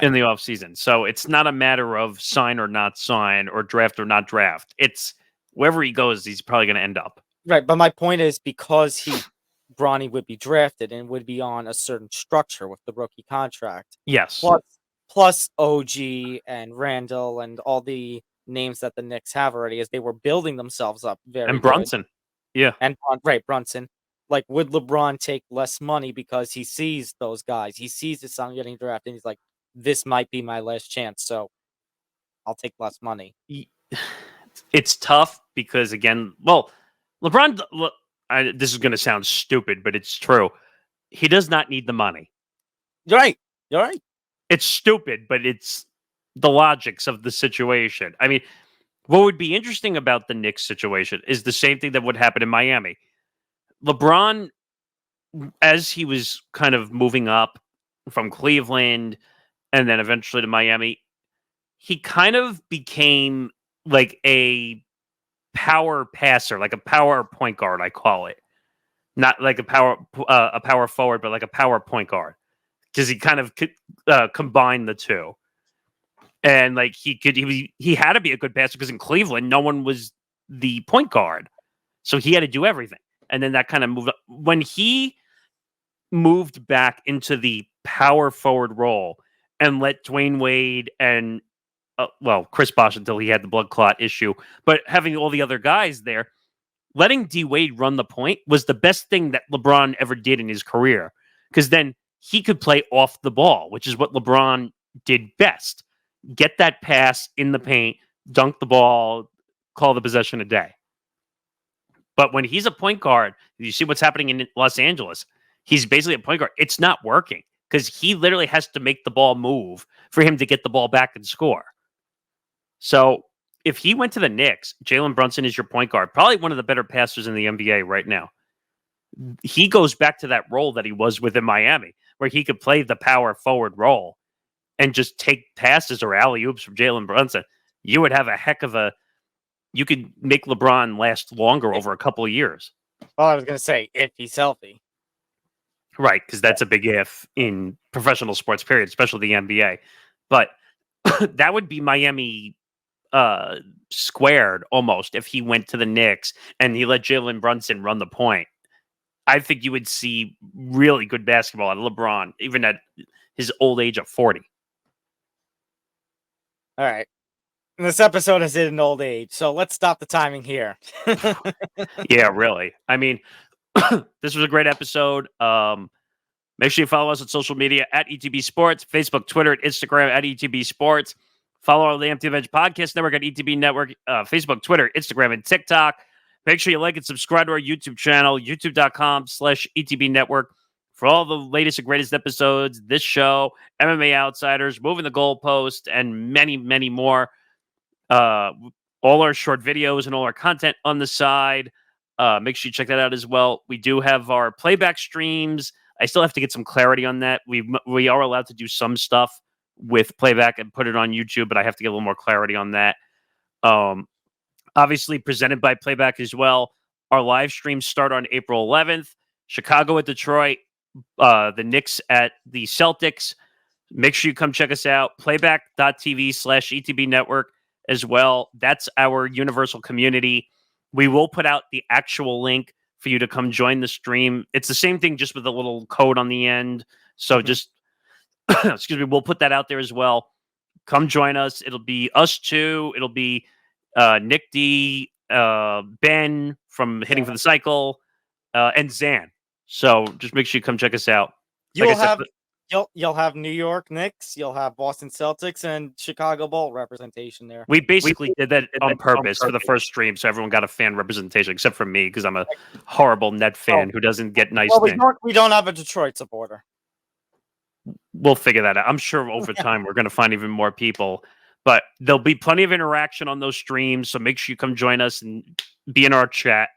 in the offseason. So it's not a matter of sign or not sign or draft or not draft. It's wherever he goes, he's probably going to end up.
Right, but my point is because Bronny would be drafted and would be on a certain structure with the rookie contract.
Yes.
Plus OG and Randall and all the names that the Knicks have already, as they were building themselves up
and Brunson.
Good.
Yeah.
And Brunson. Like, would LeBron take less money because he sees those guys? He sees his son getting drafted, and he's like, this might be my last chance, so I'll take less money.
It's tough because, again, LeBron, this is going to sound stupid, but it's true. He does not need the money.
You're right.
It's stupid, but it's the logics of the situation. I mean, what would be interesting about the Knicks situation is the same thing that would happen in Miami. LeBron, as he was kind of moving up from Cleveland and then eventually to Miami, he kind of became like a power passer, like a power point guard, I call it. Not like a power forward, but like a power point guard. Because he kind of combined the two. And like he had to be a good passer because in Cleveland, no one was the point guard. So he had to do everything. And then that kind of moved up. When he moved back into the power forward role and let Dwayne Wade and Chris Bosh until he had the blood clot issue, but having all the other guys there, letting D Wade run the point was the best thing that LeBron ever did in his career. Because then he could play off the ball, which is what LeBron did best. Get that pass in the paint, dunk the ball, call the possession a day. But when he's a point guard, you see what's happening in Los Angeles. He's basically a point guard. It's not working because he literally has to make the ball move for him to get the ball back and score. So if he went to the Knicks, Jalen Brunson is your point guard, probably one of the better passers in the NBA right now. He goes back to that role that he was within Miami, where he could play the power forward role and just take passes or alley-oops from Jalen Brunson. You would have a heck of a... You could make LeBron last longer over a couple of years.
Well, I was going to say, if he's healthy.
Right, because that's a big if in professional sports, period, especially the NBA. But that would be Miami squared almost if he went to the Knicks and he let Jalen Brunson run the point. I think you would see really good basketball out of LeBron, even at his old age of 40.
All right. This episode is in an old age, so let's stop the timing here.
Yeah, really. I mean, this was a great episode. Make sure you follow us on social media at ETB Sports, Facebook, Twitter, and Instagram at ETB Sports. Follow the Empty the Bench Podcast Network at ETB Network, Facebook, Twitter, Instagram, and TikTok. Make sure you like and subscribe to our YouTube channel, youtube.com/ETB Network, for all the latest and greatest episodes, this show, MMA Outsiders, Moving the Goalpost, and many, many more. All our short videos and all our content on the side. Make sure you check that out as well. We do have our playback streams I still have to get some clarity on that. We are allowed to do some stuff with Playback and put it on YouTube, but I have to get a little more clarity on that. Obviously presented by Playback as well. Our live streams start on April 11th. Chicago at Detroit, the Knicks at the Celtics. Make sure you come check us out. Playback.tv/ETB network as well. That's our universal community. We will put out the actual link for you to come join the stream. It's the same thing, just with a little code on the end. So just, excuse me, we'll put that out there as well. Come join us. It'll be us two. It'll be Nick D, Ben from Hitting for the Cycle, and Zan. So just make sure you come check us out.
You'll have New York Knicks, you'll have Boston Celtics, and Chicago Bull representation there.
We basically did that on purpose for the first stream, so everyone got a fan representation, except for me, because I'm a horrible Net fan who doesn't get nice things.
We don't have a Detroit supporter.
We'll figure that out. I'm sure over time we're going to find even more people, but there'll be plenty of interaction on those streams, so make sure you come join us and be in our chat.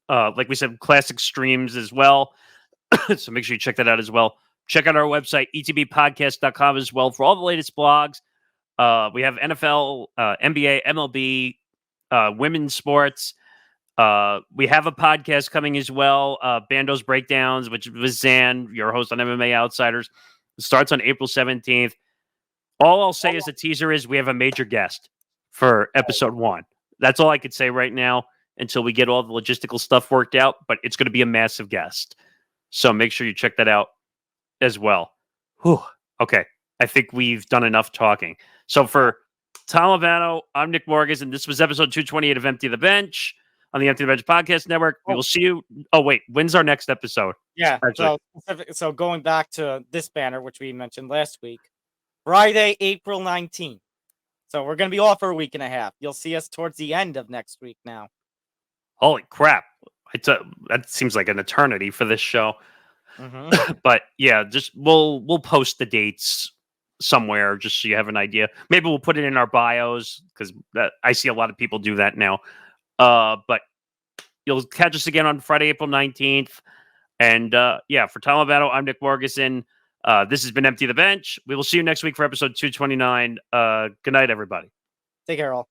Like we said, classic streams as well, so make sure you check that out as well. Check out our website, etbpodcast.com as well, for all the latest blogs. We have NFL, NBA, MLB, women's sports. We have a podcast coming as well, Bando's Breakdowns, which was Zan, your host on MMA Outsiders. It starts on April 17th. All I'll say as a teaser is we have a major guest for episode 1. That's all I could say right now until we get all the logistical stuff worked out, but it's going to be a massive guest. So make sure you check that out as well. Whew. Okay. I think we've done enough talking. So for Tom Albano, I'm Nick Morgasen, and this was episode 228 of Empty the Bench on the Empty the Bench Podcast Network. We will see you. Oh, wait. When's our next episode?
Yeah. So going back to this banner, which we mentioned last week, Friday, April 19th. So we're going to be off for a week and a half. You'll see us towards the end of next week now.
Holy crap. That seems like an eternity for this show. But yeah, just we'll post the dates somewhere just so you have an idea. Maybe we'll put it in our bios because I see a lot of people do that now. But you'll catch us again on Friday, April 19th. And for Tom Albano, I'm Nick Morgasen. This has been Empty the Bench. We will see you next week for episode 229. Good night, everybody.
Take care, all.